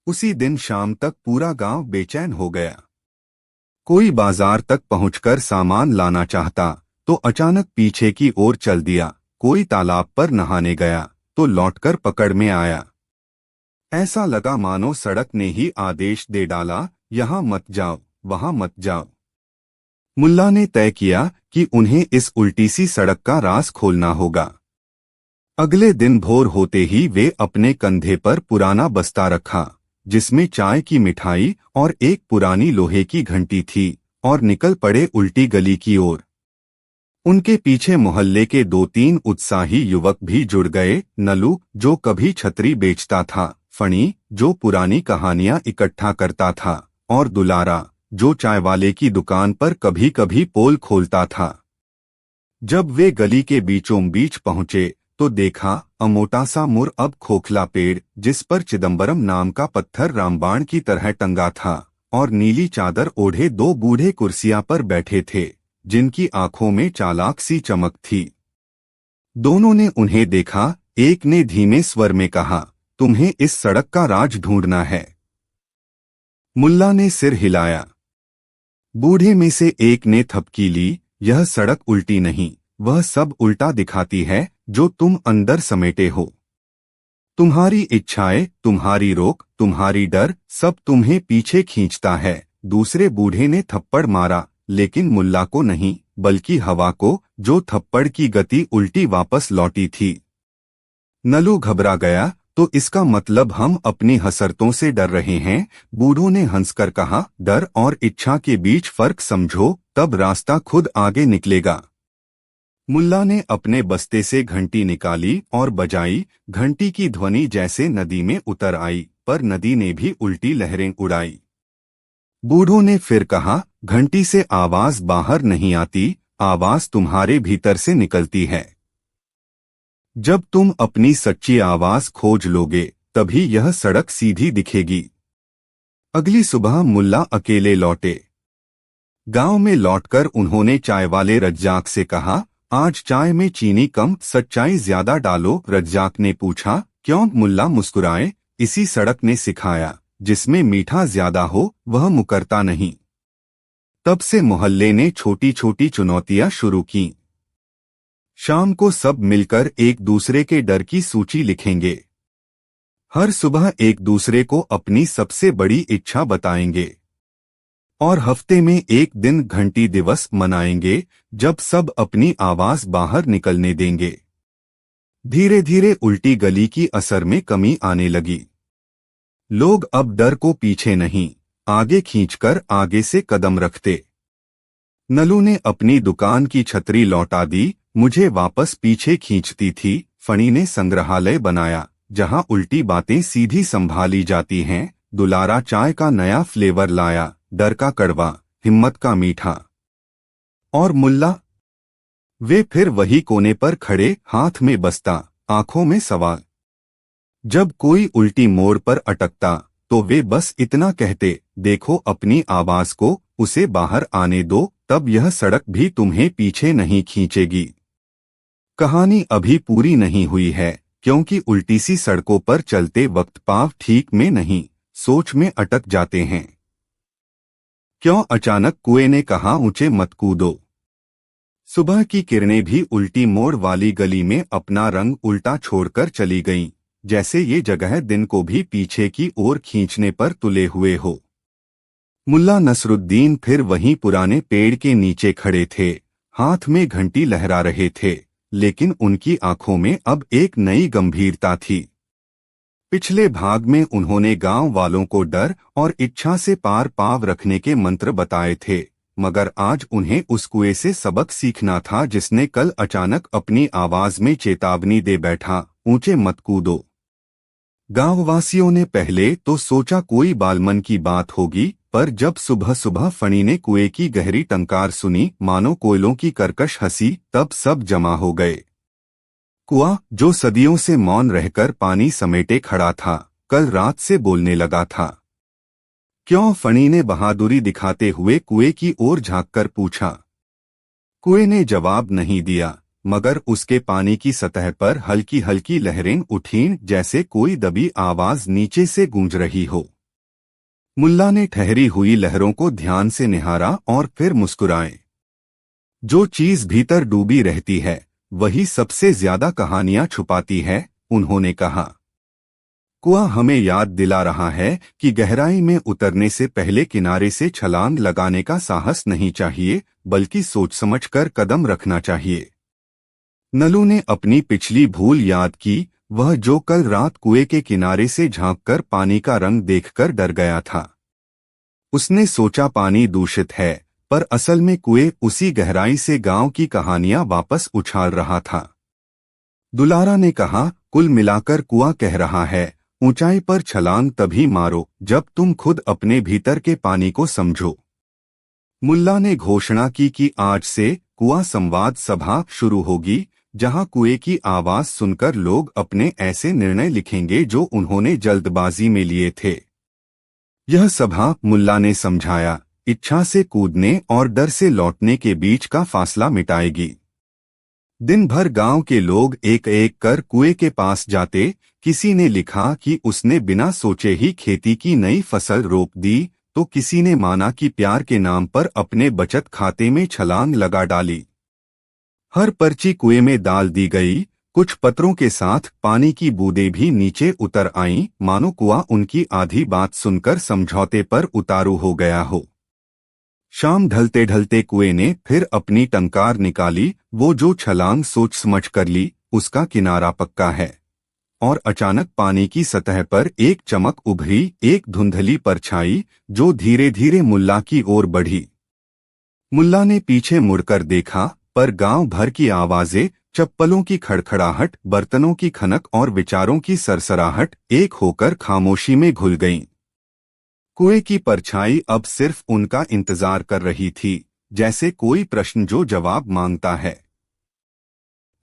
Speaker 1: उसी दिन शाम तक पूरा गांव बेचैन हो गया। कोई बाजार तक पहुंचकर सामान लाना चाहता तो अचानक पीछे की ओर चल दिया, कोई तालाब पर नहाने गया तो लौटकर पकड़ में आया। ऐसा लगा मानो सड़क ने ही आदेश दे डाला, यहाँ मत जाओ, वहां मत जाओ। मुल्ला ने तय किया कि उन्हें इस उल्टी सी सड़क का राज खोलना होगा। अगले दिन भोर होते ही वे अपने कंधे पर पुराना बस्ता रखा, जिसमें चाय की मिठाई और एक पुरानी लोहे की घंटी थी, और निकल पड़े उल्टी गली की ओर। उनके पीछे मोहल्ले के 2-3 उत्साही युवक भी जुड़ गए। नलू, जो कभी छतरी बेचता था, फणी, जो पुरानी कहानियां इकट्ठा करता था, और दुलारा, जो चाय वाले की दुकान पर कभी कभी पोल खोलता था। जब वे गली के बीचों बीच पहुंचे तो देखा अमोटा सा मुर अब खोखला पेड़, जिस पर चिदंबरम नाम का पत्थर रामबाण की तरह टंगा था, और नीली चादर ओढ़े 2 बूढ़े कुर्सियां पर बैठे थे, जिनकी आंखों में चालाक सी चमक थी। दोनों ने उन्हें देखा। एक ने धीमे स्वर में कहा, तुम्हें इस सड़क का राज ढूंढना है? मुल्ला ने सिर हिलाया। बूढ़े में से एक ने थपकी ली, यह सड़क उल्टी नहीं, वह सब उल्टा दिखाती है जो तुम अंदर समेटे हो। तुम्हारी इच्छाएं, तुम्हारी रोक, तुम्हारी डर, सब तुम्हें पीछे खींचता है। दूसरे बूढ़े ने थप्पड़ मारा, लेकिन मुल्ला को नहीं, बल्कि हवा को, जो थप्पड़ की गति उल्टी वापस लौटी थी। नलू घबरा गया, तो इसका मतलब हम अपनी हसरतों से डर रहे हैं? बूढ़ों ने हंसकर कहा, डर और इच्छा के बीच फर्क समझो, तब रास्ता खुद आगे निकलेगा। मुल्ला ने अपने बस्ते से घंटी निकाली और बजाई। घंटी की ध्वनि जैसे नदी में उतर आई, पर नदी ने भी उल्टी लहरें उड़ाई। बूढ़ों ने फिर कहा, घंटी से आवाज बाहर नहीं आती, आवाज तुम्हारे भीतर से निकलती है। जब तुम अपनी सच्ची आवाज खोज लोगे, तभी यह सड़क सीधी दिखेगी। अगली सुबह मुल्ला अकेले लौटे। गांव में लौटकर उन्होंने चाय वाले रज्जाक से कहा, आज चाय में चीनी कम, सच्चाई ज्यादा डालो। रज्जाक ने पूछा, क्यों? मुल्ला मुस्कुराए, इसी सड़क ने सिखाया, जिसमें मीठा ज्यादा हो वह मुकरता नहीं। तब से मोहल्ले ने छोटी छोटी चुनौतियां शुरू की। शाम को सब मिलकर एक दूसरे के डर की सूची लिखेंगे। हर सुबह एक दूसरे को अपनी सबसे बड़ी इच्छा बताएंगे। और हफ्ते में एक दिन घंटी दिवस मनाएंगे, जब सब अपनी आवाज बाहर निकलने देंगे। धीरे धीरे उल्टी गली की असर में कमी आने लगी। लोग अब डर को पीछे नहीं, आगे खींचकर आगे से कदम रखते। नलू ने अपनी दुकान की छतरी लौटा दी, मुझे वापस पीछे खींचती थी। फणी ने संग्रहालय बनाया, जहां उल्टी बातें सीधी संभाली जाती हैं। दुलारा चाय का नया फ्लेवर लाया, डर का कड़वा, हिम्मत का मीठा। और मुल्ला, वे फिर वही कोने पर खड़े, हाथ में बस्ता, आंखों में सवाल। जब कोई उल्टी मोड़ पर अटकता तो वे बस इतना कहते, देखो अपनी आवाज को, उसे बाहर आने दो, तब यह सड़क भी तुम्हें पीछे नहीं खींचेगी। कहानी अभी पूरी नहीं हुई है, क्योंकि उल्टी सी सड़कों पर चलते वक्त पाँव ठीक में नहीं, सोच में अटक जाते हैं। क्यों? अचानक कुएं ने कहा, ऊंचे मत कूदो। सुबह की किरणें भी उल्टी मोड़ वाली गली में अपना रंग उल्टा छोड़कर चली गईं, जैसे ये जगह दिन को भी पीछे की ओर खींचने पर तुले हुए हो। मुल्ला नसरुद्दीन फिर वहीं पुराने पेड़ के नीचे खड़े थे, हाथ में घंटी लहरा रहे थे, लेकिन उनकी आंखों में अब एक नई गंभीरता थी। पिछले भाग में उन्होंने गांव वालों को डर और इच्छा से पार पाव रखने के मंत्र बताए थे, मगर आज उन्हें उस कुएं से सबक सीखना था जिसने कल अचानक अपनी आवाज में चेतावनी दे बैठा, ऊंचे मत कूदो। गांववासियों ने पहले तो सोचा कोई बालमन की बात होगी, पर जब सुबह सुबह फणी ने कुएं की गहरी टंकार सुनी, मानो कोयलों की कर्कश हंसी, तब सब जमा हो गए। कुआं, जो सदियों से मौन रहकर पानी समेटे खड़ा था, कल रात से बोलने लगा था। क्यों? फणी ने बहादुरी दिखाते हुए कुएं की ओर झांककर पूछा। कुएं ने जवाब नहीं दिया, मगर उसके पानी की सतह पर हल्की हल्की लहरें उठीं, जैसे कोई दबी आवाज नीचे से गूंज रही हो। मुल्ला ने ठहरी हुई लहरों को ध्यान से निहारा और फिर मुस्कुराए। जो चीज भीतर डूबी रहती है, वही सबसे ज्यादा कहानियां छुपाती है, उन्होंने कहा। कुआं हमें याद दिला रहा है कि गहराई में उतरने से पहले किनारे से छलांग लगाने का साहस नहीं चाहिए, बल्कि सोच समझकर कदम रखना चाहिए। नलू ने अपनी पिछली भूल याद की, वह जो कल रात कुएं के किनारे से झांककर पानी का रंग देखकर डर गया था। उसने सोचा पानी दूषित है, पर असल में कुएं उसी गहराई से गांव की कहानियां वापस उछाल रहा था। दुलारा ने कहा, कुल मिलाकर कुआं कह रहा है, ऊंचाई पर छलांग तभी मारो जब तुम खुद अपने भीतर के पानी को समझो। मुल्ला ने घोषणा की कि आज से कुआं संवाद सभा शुरू होगी, जहां कुएं की आवाज सुनकर लोग अपने ऐसे निर्णय लिखेंगे जो उन्होंने जल्दबाजी में लिए थे। यह सभा, मुल्ला ने समझाया, इच्छा से कूदने और डर से लौटने के बीच का फासला मिटाएगी। दिन भर गांव के लोग एक एक कर कुएं के पास जाते। किसी ने लिखा कि उसने बिना सोचे ही खेती की नई फसल रोप दी, तो किसी ने माना कि प्यार के नाम पर अपने बचत खाते में छलांग लगा डाली। हर पर्ची कुएं में डाल दी गई। कुछ पत्रों के साथ पानी की बूंदें भी नीचे उतर आईं, मानो कुआं उनकी आधी बात सुनकर समझौते पर उतारू हो गया हो। शाम ढलते ढलते कुएं ने फिर अपनी टंकार निकाली। वो जो छलांग सोच समझ कर ली, उसका किनारा पक्का है। और अचानक पानी की सतह पर एक चमक उभरी, एक धुंधली परछाई जो धीरे धीरे मुल्ला की ओर बढ़ी। मुल्ला ने पीछे मुड़कर देखा, पर गांव भर की आवाजें, चप्पलों की खड़खड़ाहट, बर्तनों की खनक और विचारों की सरसराहट एक होकर खामोशी में घुल गईं। कुएं की परछाई अब सिर्फ उनका इंतजार कर रही थी, जैसे कोई प्रश्न जो जवाब मांगता है।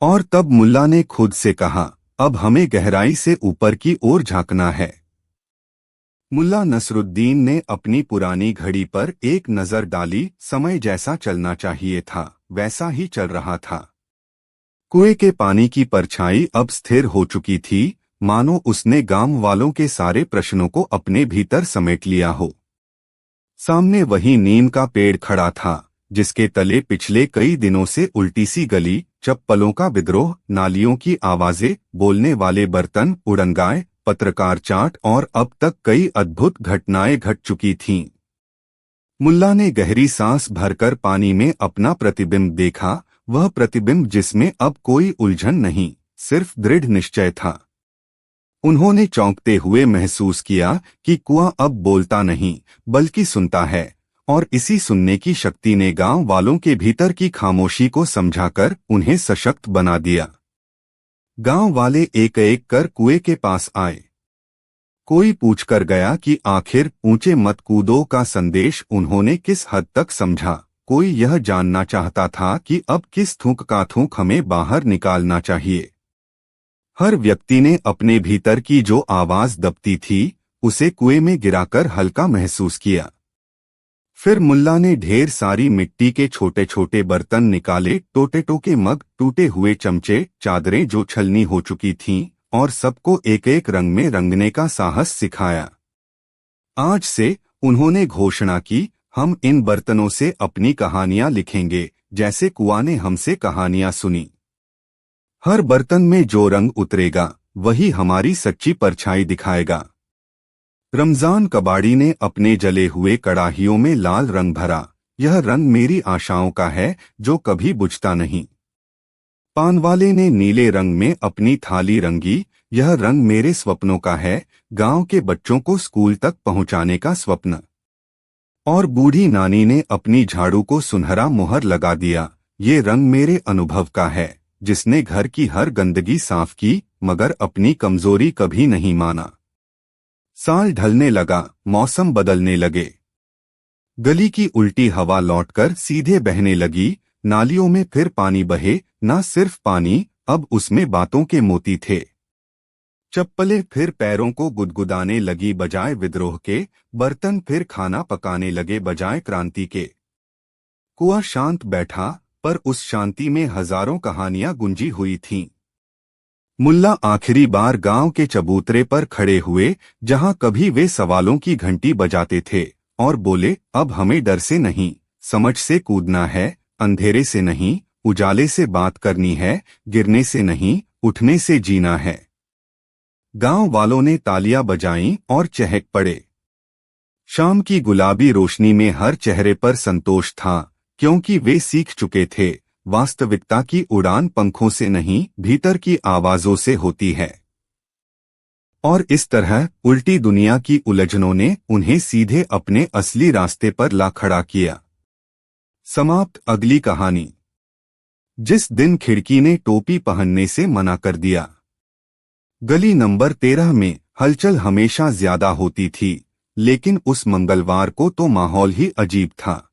Speaker 1: और तब मुल्ला ने खुद से कहा, अब हमें गहराई से ऊपर की ओर झांकना है। मुल्ला नसरुद्दीन ने अपनी पुरानी घड़ी पर एक नजर डाली। समय जैसा चलना चाहिए था, वैसा ही चल रहा था। कुएं के पानी की परछाई अब स्थिर हो चुकी थी, मानो उसने गांव वालों के सारे प्रश्नों को अपने भीतर समेट लिया हो। सामने वही नीम का पेड़ खड़ा था, जिसके तले पिछले कई दिनों से उल्टी सी गली, चप्पलों का विद्रोह, नालियों की आवाजें, बोलने वाले बर्तन, उड़नगाय, पत्रकार चाट और अब तक कई अद्भुत घटनाएं घट चुकी थीं। मुल्ला ने गहरी सांस भरकर पानी में अपना प्रतिबिंब देखा, वह प्रतिबिंब जिसमें अब कोई उलझन नहीं, सिर्फ दृढ़ निश्चय था। उन्होंने चौंकते हुए महसूस किया कि कुआं अब बोलता नहीं, बल्कि सुनता है, और इसी सुनने की शक्ति ने गांव वालों के भीतर की खामोशी को समझाकर उन्हें सशक्त बना दिया। गांव वाले एक एक कर कुएं के पास आए। कोई पूछकर गया कि आखिर ऊंचे मत कूदो का संदेश उन्होंने किस हद तक समझा। कोई यह जानना चाहता था कि अब किस थूक का थूक हमें बाहर निकालना चाहिए। हर व्यक्ति ने अपने भीतर की जो आवाज दबती थी, उसे कुएं में गिराकर हल्का महसूस किया। फिर मुल्ला ने ढेर सारी मिट्टी के छोटे छोटे बर्तन निकाले, टोटे टोके मग, टूटे हुए चमचे, चादरें जो छलनी हो चुकी थीं, और सबको एक एक रंग में रंगने का साहस सिखाया। आज से, उन्होंने घोषणा की, हम इन बर्तनों से अपनी कहानियां लिखेंगे, जैसे कुआं ने हमसे कहानियां सुनी। हर बर्तन में जो रंग उतरेगा, वही हमारी सच्ची परछाई दिखाएगा। रमजान कबाड़ी ने अपने जले हुए कड़ाहियों में लाल रंग भरा। यह रंग मेरी आशाओं का है, जो कभी बुझता नहीं। पानवाले ने नीले रंग में अपनी थाली रंगी। यह रंग मेरे स्वप्नों का है, गांव के बच्चों को स्कूल तक पहुंचाने का स्वप्न। और बूढ़ी नानी ने अपनी झाड़ू को सुनहरा मुहर लगा दिया। ये रंग मेरे अनुभव का है, जिसने घर की हर गंदगी साफ की, मगर अपनी कमजोरी कभी नहीं माना। साल ढलने लगा, मौसम बदलने लगे। गली की उल्टी हवा लौटकर सीधे बहने लगी। नालियों में फिर पानी बहे, न सिर्फ पानी, अब उसमें बातों के मोती थे। चप्पलें फिर पैरों को गुदगुदाने लगी बजाय विद्रोह के, बर्तन फिर खाना पकाने लगे बजाय क्रांति के। कुआं शांत बैठा, पर उस शांति में हजारों कहानियां गुंजी हुई थीं। मुल्ला आखिरी बार गांव के चबूतरे पर खड़े हुए, जहां कभी वे सवालों की घंटी बजाते थे, और बोले, अब हमें डर से नहीं, समझ से कूदना है, अंधेरे से नहीं, उजाले से बात करनी है, गिरने से नहीं, उठने से जीना है। गांव वालों ने तालियां बजाईं और चहक पड़े। शाम की गुलाबी रोशनी में हर चेहरे पर संतोष था, क्योंकि वे सीख चुके थे, वास्तविकता की उड़ान पंखों से नहीं, भीतर की आवाजों से होती है। और इस तरह उल्टी दुनिया की उलझनों ने उन्हें सीधे अपने असली रास्ते पर ला खड़ा किया। समाप्त। अगली कहानी। जिस दिन खिड़की ने टोपी पहनने से मना कर दिया। गली नंबर 13 में हलचल हमेशा ज्यादा होती थी, लेकिन उस मंगलवार को तो माहौल ही अजीब था।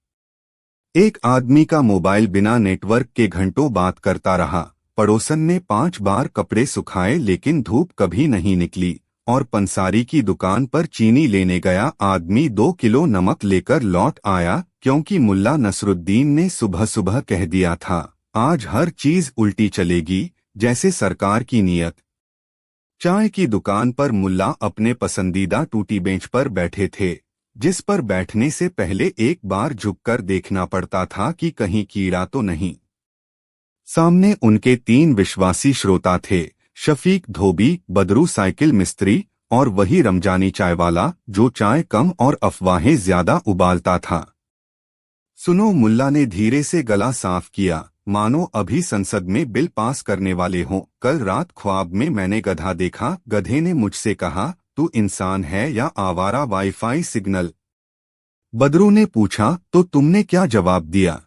Speaker 1: एक आदमी का मोबाइल बिना नेटवर्क के घंटों बात करता रहा। पड़ोसन ने 5 बार कपड़े सुखाए लेकिन धूप कभी नहीं निकली। और पंसारी की दुकान पर चीनी लेने गया आदमी 2 किलो नमक लेकर लौट आया, क्योंकि मुल्ला नसरुद्दीन ने सुबह सुबह कह दिया था, आज हर चीज उल्टी चलेगी, जैसे सरकार की नियत। चाय की दुकान पर मुल्ला अपने पसंदीदा टूटी बेंच पर बैठे थे, जिस पर बैठने से पहले एक बार झुककर देखना पड़ता था कि कहीं कीड़ा तो नहीं। सामने उनके 3 विश्वासी श्रोता थे, शफीक धोबी, बदरू साइकिल मिस्त्री और वही रमजानी चायवाला जो चाय कम और अफवाहें ज्यादा उबालता था। सुनो, मुल्ला ने धीरे से गला साफ किया, मानो अभी संसद में बिल पास करने वाले हों। कल रात ख्वाब में मैंने गधा देखा। गधे ने मुझसे कहा, तू इंसान है या आवारा वाईफाई सिग्नल? बदरू ने पूछा, तो तुमने क्या जवाब दिया?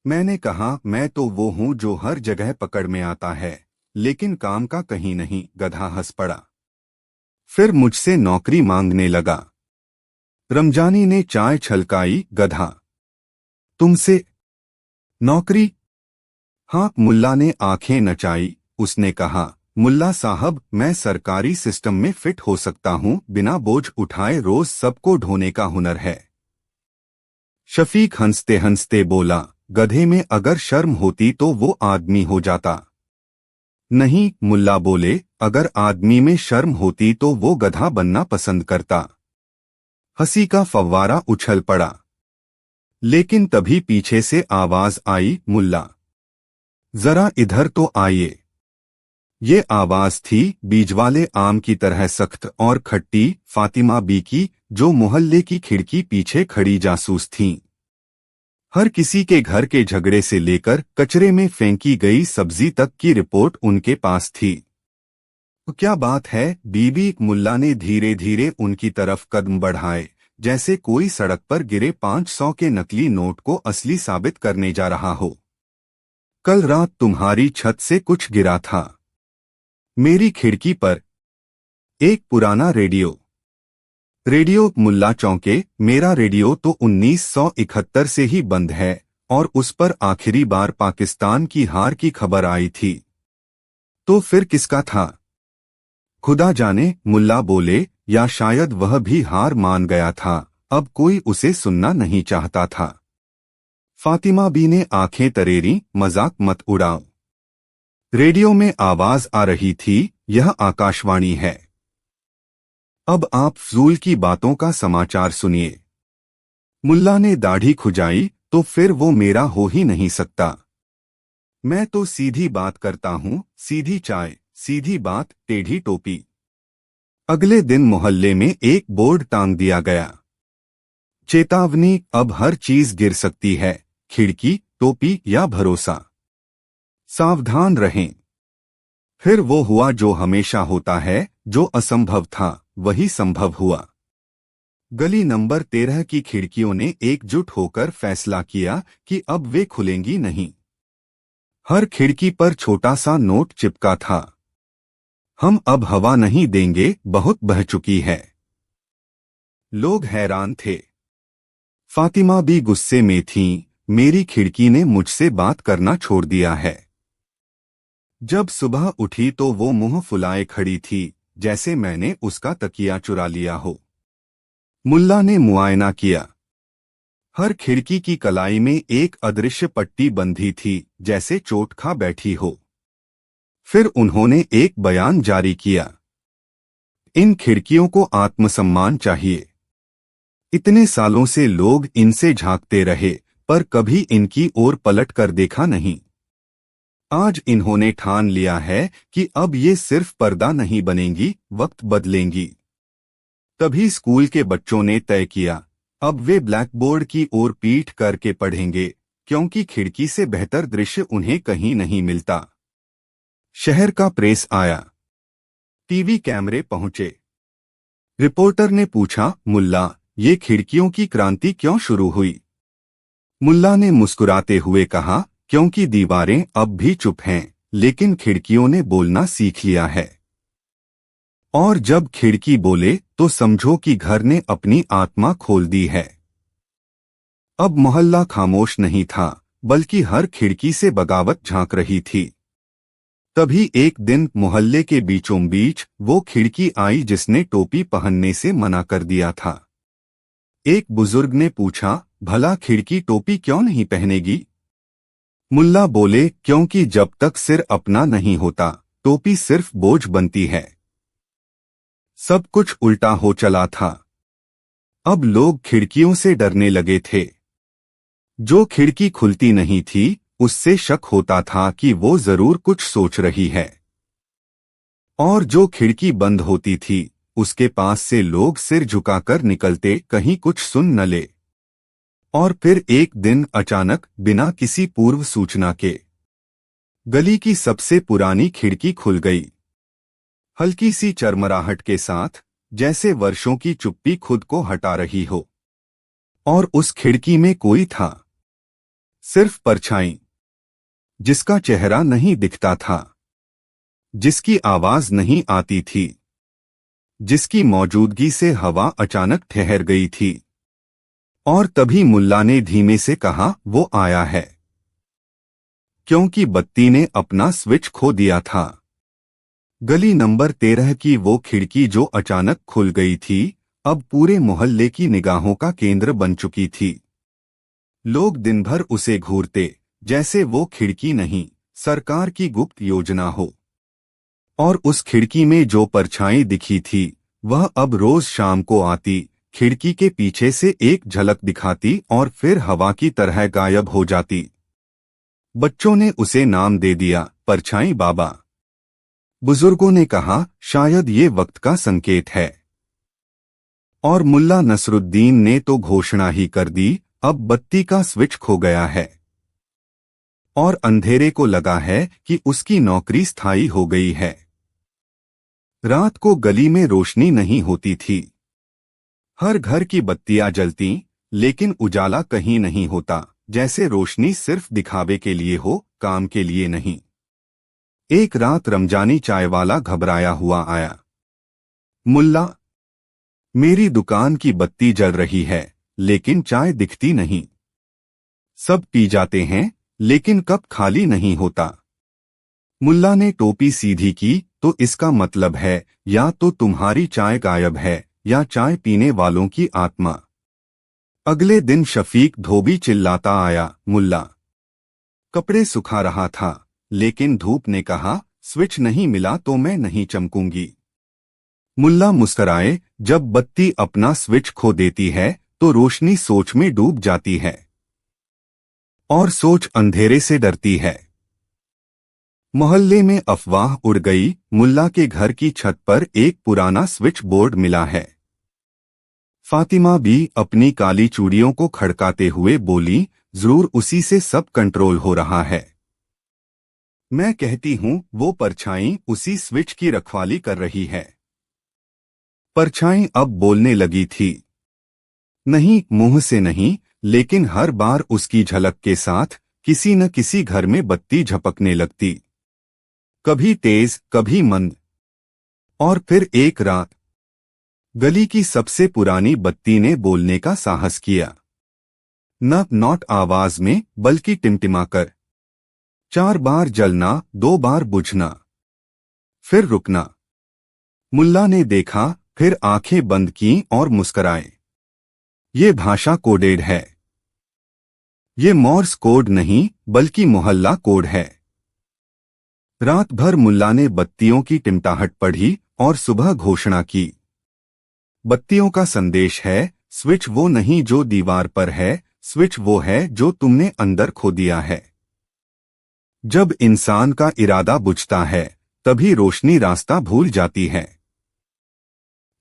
Speaker 1: मैंने कहा, मैं तो वो हूँ जो हर जगह पकड़ में आता है, लेकिन काम का कहीं नहीं। गधा हंस पड़ा। फिर मुझसे नौकरी मांगने लगा। रमजानी ने चाय छलकाई। गधा, तुमसे नौकरी? हाँ, मुल्ला ने आंखें नचाई। उसने कहा, मुल्ला साहब, मैं सरकारी सिस्टम में फिट हो सकता हूँ, बिना बोझ उठाए रोज सबको ढोने का हुनर है। शफीक हंसते हंसते बोला, गधे में अगर शर्म होती तो वो आदमी हो जाता। नहीं, मुल्ला बोले, अगर आदमी में शर्म होती तो वो गधा बनना पसंद करता। हंसी का फव्वारा उछल पड़ा। लेकिन तभी पीछे से आवाज आई, मुल्ला, जरा इधर तो आइए। ये आवाज थी बीजवाले आम की तरह सख्त और खट्टी, फातिमा बी की, जो मोहल्ले की खिड़की पीछे खड़ी जासूस थीं। हर किसी के घर के झगड़े से लेकर कचरे में फेंकी गई सब्जी तक की रिपोर्ट उनके पास थी। तो क्या बात है बीबी? मुल्ला ने धीरे धीरे उनकी तरफ कदम बढ़ाए, जैसे कोई सड़क पर गिरे 500 के नकली नोट को असली साबित करने जा रहा हो। कल रात तुम्हारी छत से कुछ गिरा था। मेरी खिड़की पर एक पुराना रेडियो। रेडियो? मुल्ला चौंके। मेरा रेडियो तो 1971 से ही बंद है, और उस पर आखिरी बार पाकिस्तान की हार की खबर आई थी। तो फिर किसका था? खुदा जाने, मुल्ला बोले, या शायद वह भी हार मान गया था, अब कोई उसे सुनना नहीं चाहता था। फातिमा बी ने आंखें तरेरी, मजाक मत उड़ाओ। रेडियो में आवाज आ रही थी, यह आकाशवाणी है। अब आप फजूल की बातों का समाचार सुनिए। मुल्ला ने दाढ़ी खुजाई, तो फिर वो मेरा हो ही नहीं सकता। मैं तो सीधी बात करता हूँ, सीधी चाय, सीधी बात, टेढ़ी टोपी। अगले दिन मोहल्ले में एक बोर्ड टांग दिया गया। चेतावनी, अब हर चीज गिर सकती है, खिड़की, टोपी या भरोसा। सावधान रहें। फिर वो हुआ जो हमेशा होता है, जो असंभव था वही संभव हुआ। गली नंबर 13 की खिड़कियों ने एकजुट होकर फैसला किया कि अब वे खुलेंगी नहीं। हर खिड़की पर छोटा सा नोट चिपका था, हम अब हवा नहीं देंगे, बहुत बह चुकी है। लोग हैरान थे। फातिमा भी गुस्से में थीं, मेरी खिड़की ने मुझसे बात करना छोड़ दिया है। जब सुबह उठी तो वो मुंह फुलाए खड़ी थी, जैसे मैंने उसका तकिया चुरा लिया हो। मुल्ला ने मुआयना किया। हर खिड़की की कलाई में एक अदृश्य पट्टी बंधी थी, जैसे चोट खा बैठी हो। फिर उन्होंने एक बयान जारी किया, इन खिड़कियों को आत्मसम्मान चाहिए। इतने सालों से लोग इनसे झांकते रहे, पर कभी इनकी ओर पलट कर देखा नहीं। आज इन्होंने ठान लिया है कि अब ये सिर्फ पर्दा नहीं बनेंगी, वक्त बदलेंगी। तभी स्कूल के बच्चों ने तय किया, अब वे ब्लैकबोर्ड की ओर पीठ करके पढ़ेंगे, क्योंकि खिड़की से बेहतर दृश्य उन्हें कहीं नहीं मिलता। शहर का प्रेस आया, टीवी कैमरे पहुंचे। रिपोर्टर ने पूछा, मुल्ला, ये खिड़कियों की क्रांति क्यों शुरू हुई? मुल्ला ने मुस्कुराते हुए कहा, क्योंकि दीवारें अब भी चुप हैं, लेकिन खिड़कियों ने बोलना सीख लिया है। और जब खिड़की बोले तो समझो कि घर ने अपनी आत्मा खोल दी है। अब मोहल्ला खामोश नहीं था, बल्कि हर खिड़की से बगावत झांक रही थी। तभी एक दिन मोहल्ले के बीचों बीच वो खिड़की आई जिसने टोपी पहनने से मना कर दिया था। एक बुजुर्ग ने पूछा, भला खिड़की टोपी क्यों नहीं पहनेगी? मुल्ला बोले, क्योंकि जब तक सिर अपना नहीं होता, टोपी सिर्फ बोझ बनती है। सब कुछ उल्टा हो चला था। अब लोग खिड़कियों से डरने लगे थे। जो खिड़की खुलती नहीं थी, उससे शक होता था कि वो जरूर कुछ सोच रही है। और जो खिड़की बंद होती थी, उसके पास से लोग सिर झुकाकर निकलते, कहीं कुछ सुन न ले। और फिर एक दिन अचानक, बिना किसी पूर्व सूचना के, गली की सबसे पुरानी खिड़की खुल गई। हल्की सी चरमराहट के साथ, जैसे वर्षों की चुप्पी खुद को हटा रही हो। और उस खिड़की में कोई था, सिर्फ परछाई, जिसका चेहरा नहीं दिखता था, जिसकी आवाज नहीं आती थी, जिसकी मौजूदगी से हवा अचानक ठहर गई थी। और तभी मुल्ला ने धीमे से कहा, वो आया है। क्योंकि बत्ती ने अपना स्विच खो दिया था। गली नंबर 13 की वो खिड़की जो अचानक खुल गई थी, अब पूरे मोहल्ले की निगाहों का केंद्र बन चुकी थी। लोग दिन भर उसे घूरते, जैसे वो खिड़की नहीं, सरकार की गुप्त योजना हो। और उस खिड़की में जो परछाई दिखी थी, वह अब रोज शाम को आती, खिड़की के पीछे से एक झलक दिखाती और फिर हवा की तरह गायब हो जाती। बच्चों ने उसे नाम दे दिया, परछाई बाबा। बुजुर्गों ने कहा, शायद ये वक्त का संकेत है। और मुल्ला नसरुद्दीन ने तो घोषणा ही कर दी, अब बत्ती का स्विच खो गया है। और अंधेरे को लगा है कि उसकी नौकरी स्थायी हो गई है। रात को गली में रोशनी नहीं होती थी। हर घर की बत्तियां जलती, लेकिन उजाला कहीं नहीं होता, जैसे रोशनी सिर्फ दिखावे के लिए हो, काम के लिए नहीं। एक रात रमजानी चाय वाला घबराया हुआ आया। मुल्ला, मेरी दुकान की बत्ती जल रही है, लेकिन चाय दिखती नहीं। सब पी जाते हैं, लेकिन कप खाली नहीं होता। मुल्ला ने टोपी सीधी की, तो इसका मतलब है, या तो तुम्हारी चाय गायब है, या चाय पीने वालों की आत्मा। अगले दिन शफीक धोबी चिल्लाता आया, मुल्ला, कपड़े सुखा रहा था, लेकिन धूप ने कहा, स्विच नहीं मिला तो मैं नहीं चमकूंगी। मुल्ला मुस्कराए, जब बत्ती अपना स्विच खो देती है, तो रोशनी सोच में डूब जाती है। और सोच अंधेरे से डरती है। मोहल्ले में अफवाह उड़ गई, मुल्ला के घर की छत पर एक पुराना स्विच बोर्ड मिला है। फातिमा भी अपनी काली चूड़ियों को खड़काते हुए बोली, जरूर उसी से सब कंट्रोल हो रहा है। मैं कहती हूं, वो परछाई उसी स्विच की रखवाली कर रही है। परछाई अब बोलने लगी थी। नहीं, मुंह से नहीं, लेकिन हर बार उसकी झलक के साथ किसी न किसी घर में बत्ती झपकने लगती। कभी तेज, कभी मंद। और फिर एक रात, गली की सबसे पुरानी बत्ती ने बोलने का साहस किया। न नॉट आवाज में, बल्कि टिमटिमाकर। 4 बार जलना, 2 बार बुझना, फिर रुकना। मुल्ला ने देखा, फिर आंखें बंद की और मुस्कराए। ये भाषा कोडेड है। ये मोर्स कोड नहीं, बल्कि मोहल्ला कोड है। रात भर मुल्ला ने बत्तियों की टिमटाहट पढ़ी और सुबह घोषणा की। बत्तियों का संदेश है, स्विच वो नहीं जो दीवार पर है, स्विच वो है जो तुमने अंदर खो दिया है। जब इंसान का इरादा बुझता है, तभी रोशनी रास्ता भूल जाती है।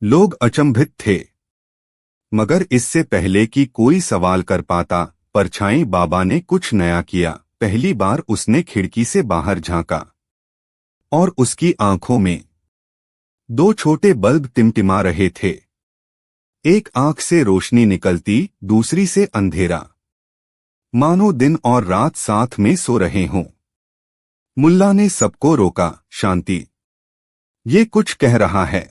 Speaker 1: लोग अचंभित थे, मगर इससे पहले कि कोई सवाल कर पाता, परछाई बाबा ने कुछ नया किया। पहली बार उसने खिड़की से बाहर झांका और उसकी आंखों में दो छोटे बल्ब टिमटिमा रहे थे। एक आंख से रोशनी निकलती, दूसरी से अंधेरा, मानो दिन और रात साथ में सो रहे हों। मुल्ला ने सबको रोका, शांति, ये कुछ कह रहा है।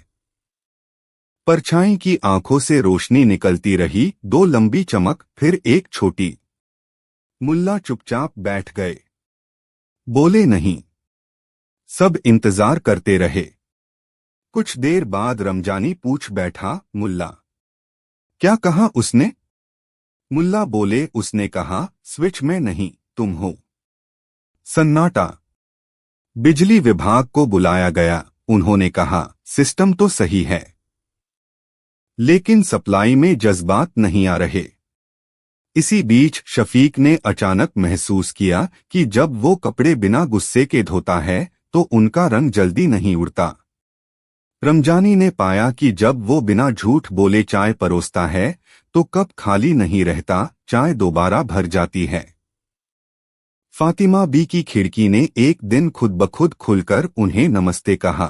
Speaker 1: परछाई की आंखों से रोशनी निकलती रही, दो लंबी चमक, फिर एक छोटी। मुल्ला चुपचाप बैठ गए, बोले नहीं। सब इंतजार करते रहे। कुछ देर बाद रमजानी पूछ बैठा, मुल्ला, क्या कहा उसने? मुल्ला बोले, उसने कहा, स्विच में नहीं, तुम हो। सन्नाटा। बिजली विभाग को बुलाया गया। उन्होंने कहा, सिस्टम तो सही है, लेकिन सप्लाई में जज्बात नहीं आ रहे। इसी बीच शफीक ने अचानक महसूस किया कि जब वो कपड़े बिना गुस्से के धोता है तो उनका रंग जल्दी नहीं उड़ता। रमजानी ने पाया कि जब वो बिना झूठ बोले चाय परोसता है तो कप खाली नहीं रहता, चाय दोबारा भर जाती है। फातिमा बी की खिड़की ने एक दिन खुद ब खुद खुलकर उन्हें नमस्ते कहा।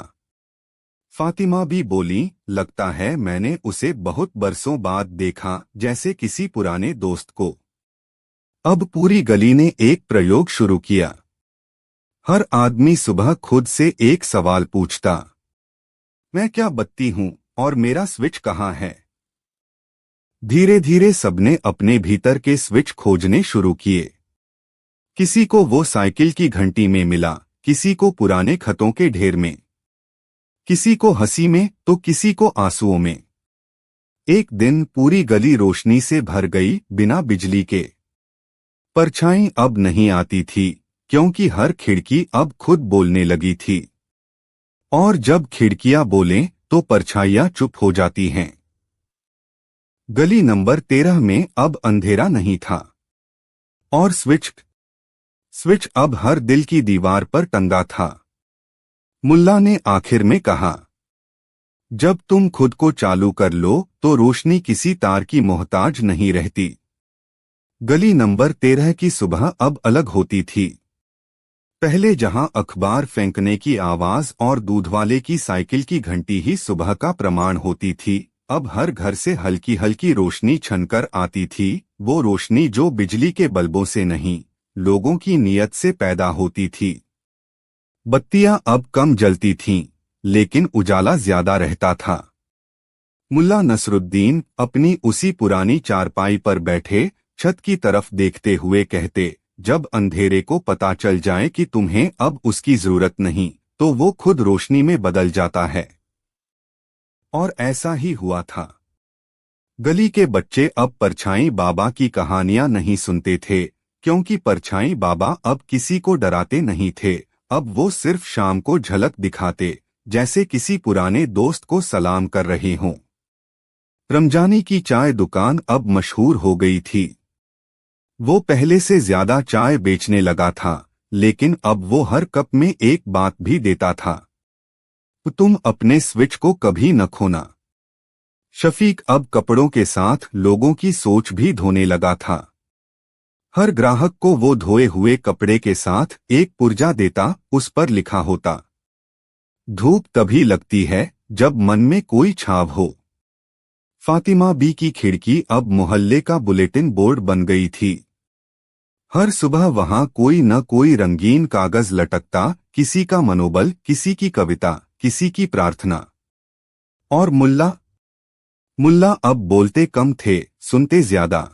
Speaker 1: फातिमा बी बोली, लगता है मैंने उसे बहुत बरसों बाद देखा, जैसे किसी पुराने दोस्त को। अब पूरी गली ने एक प्रयोग शुरू किया। हर आदमी सुबह खुद से एक सवाल पूछता, मैं क्या बत्ती हूं और मेरा स्विच कहाँ है? धीरे धीरे सबने अपने भीतर के स्विच खोजने शुरू किए। किसी को वो साइकिल की घंटी में मिला, किसी को पुराने खतों के ढेर में, किसी को हंसी में तो किसी को आंसुओं में। एक दिन पूरी गली रोशनी से भर गई, बिना बिजली के। परछाई अब नहीं आती थी, क्योंकि हर खिड़की अब खुद बोलने लगी थी। और जब खिड़कियां बोलें तो परछाइयां चुप हो जाती हैं। गली नंबर 13 में अब अंधेरा नहीं था, और स्विच अब हर दिल की दीवार पर टंगा था। मुल्ला ने आखिर में कहा, जब तुम खुद को चालू कर लो तो रोशनी किसी तार की मोहताज नहीं रहती। गली नंबर 13 की सुबह अब अलग होती थी। पहले जहां अखबार फेंकने की आवाज और दूधवाले की साइकिल की घंटी ही सुबह का प्रमाण होती थी, अब हर घर से हल्की हल्की रोशनी छनकर आती थी। वो रोशनी जो बिजली के बल्बों से नहीं, लोगों की नीयत से पैदा होती थी। बत्तियां अब कम जलती थीं, लेकिन उजाला ज्यादा रहता था। मुल्ला नसरुद्दीन अपनी उसी पुरानी चारपाई पर बैठे छत की तरफ देखते हुए कहते, जब अंधेरे को पता चल जाए कि तुम्हें अब उसकी जरूरत नहीं, तो वो खुद रोशनी में बदल जाता है। और ऐसा ही हुआ था। गली के बच्चे अब परछाई बाबा की कहानियां नहीं सुनते थे, क्योंकि परछाई बाबा अब किसी को डराते नहीं थे। अब वो सिर्फ शाम को झलक दिखाते, जैसे किसी पुराने दोस्त को सलाम कर रहे हों। रमजानी की चाय दुकान अब मशहूर हो गई थी। वो पहले से ज्यादा चाय बेचने लगा था, लेकिन अब वो हर कप में एक बात भी देता था, तुम अपने स्विच को कभी न खोना। शफीक अब कपड़ों के साथ लोगों की सोच भी धोने लगा था। हर ग्राहक को वो धोए हुए कपड़े के साथ एक पुर्जा देता, उस पर लिखा होता, धूप तभी लगती है जब मन में कोई छाव हो। फातिमा बी की खिड़की अब मोहल्ले का बुलेटिन बोर्ड बन गई थी। हर सुबह वहां कोई न कोई रंगीन कागज लटकता, किसी का मनोबल, किसी की कविता, किसी की प्रार्थना। और मुल्ला अब बोलते कम थे, सुनते ज्यादा।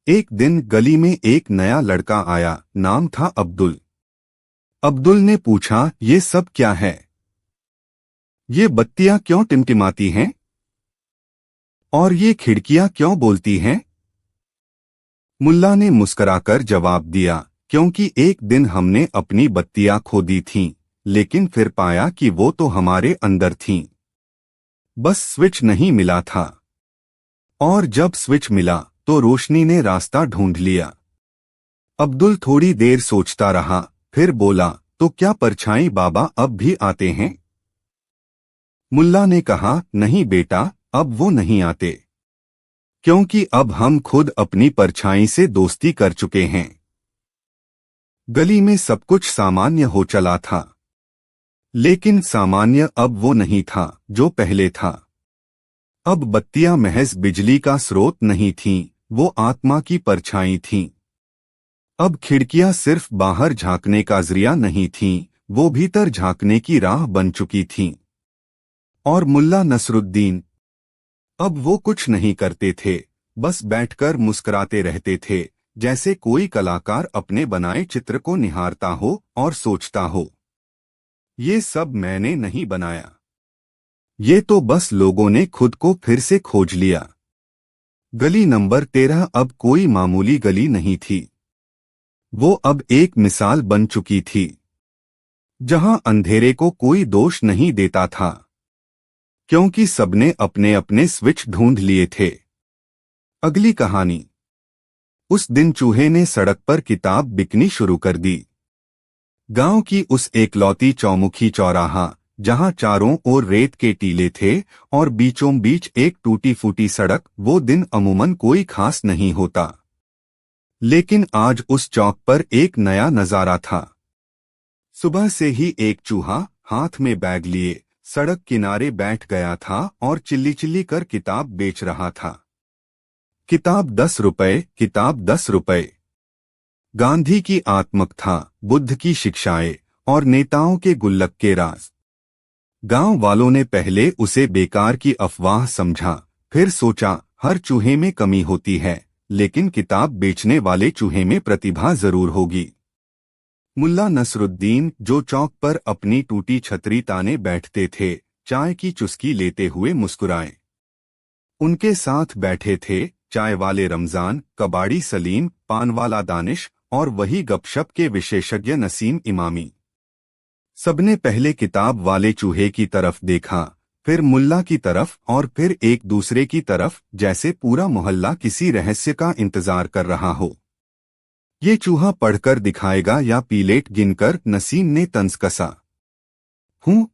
Speaker 1: एक दिन गली में एक नया लड़का आया, नाम था अब्दुल। अब्दुल ने पूछा, ये सब क्या है? ये बत्तियां क्यों टिमटिमाती हैं? और ये खिड़कियां क्यों बोलती हैं? मुल्ला ने मुस्कुराकर जवाब दिया, क्योंकि एक दिन हमने अपनी बत्तियां खो दी थीं, लेकिन फिर पाया कि वो तो हमारे अंदर थीं। बस स्विच नहीं मिला था। और जब स्विच मिला तो रोशनी ने रास्ता ढूंढ लिया। अब्दुल थोड़ी देर सोचता रहा, फिर बोला, तो क्या परछाई बाबा अब भी आते हैं? मुल्ला ने कहा, नहीं बेटा, अब वो नहीं आते। क्योंकि अब हम खुद अपनी परछाई से दोस्ती कर चुके हैं। गली में सब कुछ सामान्य हो चला था, लेकिन सामान्य अब वो नहीं था जो पहले था। अब बत्तियां महज बिजली का स्रोत नहीं थीं, वो आत्मा की परछाई थीं। अब खिड़कियां सिर्फ बाहर झांकने का जरिया नहीं थीं, वो भीतर झांकने की राह बन चुकी थीं। और मुल्ला नसरुद्दीन, अब वो कुछ नहीं करते थे, बस बैठकर मुस्कुराते रहते थे, जैसे कोई कलाकार अपने बनाए चित्र को निहारता हो और सोचता हो, ये सब मैंने नहीं बनाया, ये तो बस लोगों ने खुद को फिर से खोज लिया। गली नंबर 13 अब कोई मामूली गली नहीं थी, वो अब एक मिसाल बन चुकी थी, जहां अंधेरे को कोई दोष नहीं देता था, क्योंकि सबने अपने अपने स्विच ढूंढ लिए थे। अगली कहानी। उस दिन चूहे ने सड़क पर किताब बिकनी शुरू कर दी। गांव की उस एकलौती चौमुखी चौराहा, जहां चारों ओर रेत के टीले थे और बीचों बीच एक टूटी फूटी सड़क, वो दिन अमूमन कोई खास नहीं होता। लेकिन आज उस चौक पर एक नया नजारा था। सुबह से ही एक चूहा हाथ में बैग लिए सड़क किनारे बैठ गया था और चिल्ली चिल्ली कर किताब बेच रहा था। किताब 10 रुपए, किताब 10 रुपए। गांधी की आत्मकथा, बुद्ध की शिक्षाएं और नेताओं के गुल्लक के राज। गांव वालों ने पहले उसे बेकार की अफवाह समझा, फिर सोचा हर चूहे में कमी होती है, लेकिन किताब बेचने वाले चूहे में प्रतिभा जरूर होगी। मुल्ला नसरुद्दीन, जो चौक पर अपनी टूटी छतरी ताने बैठते थे, चाय की चुस्की लेते हुए मुस्कुराए। उनके साथ बैठे थे चाय वाले रमजान, कबाड़ी सलीम, पान वाला दानिश और वही गपशप के विशेषज्ञ नसीम इमामी। सबने पहले किताब वाले चूहे की तरफ देखा, फिर मुल्ला की तरफ और फिर एक दूसरे की तरफ, जैसे पूरा मोहल्ला किसी रहस्य का इंतजार कर रहा हो। ये चूहा पढ़कर दिखाएगा या पीलेट गिनकर, नसीम ने तंज कसा। हूँ।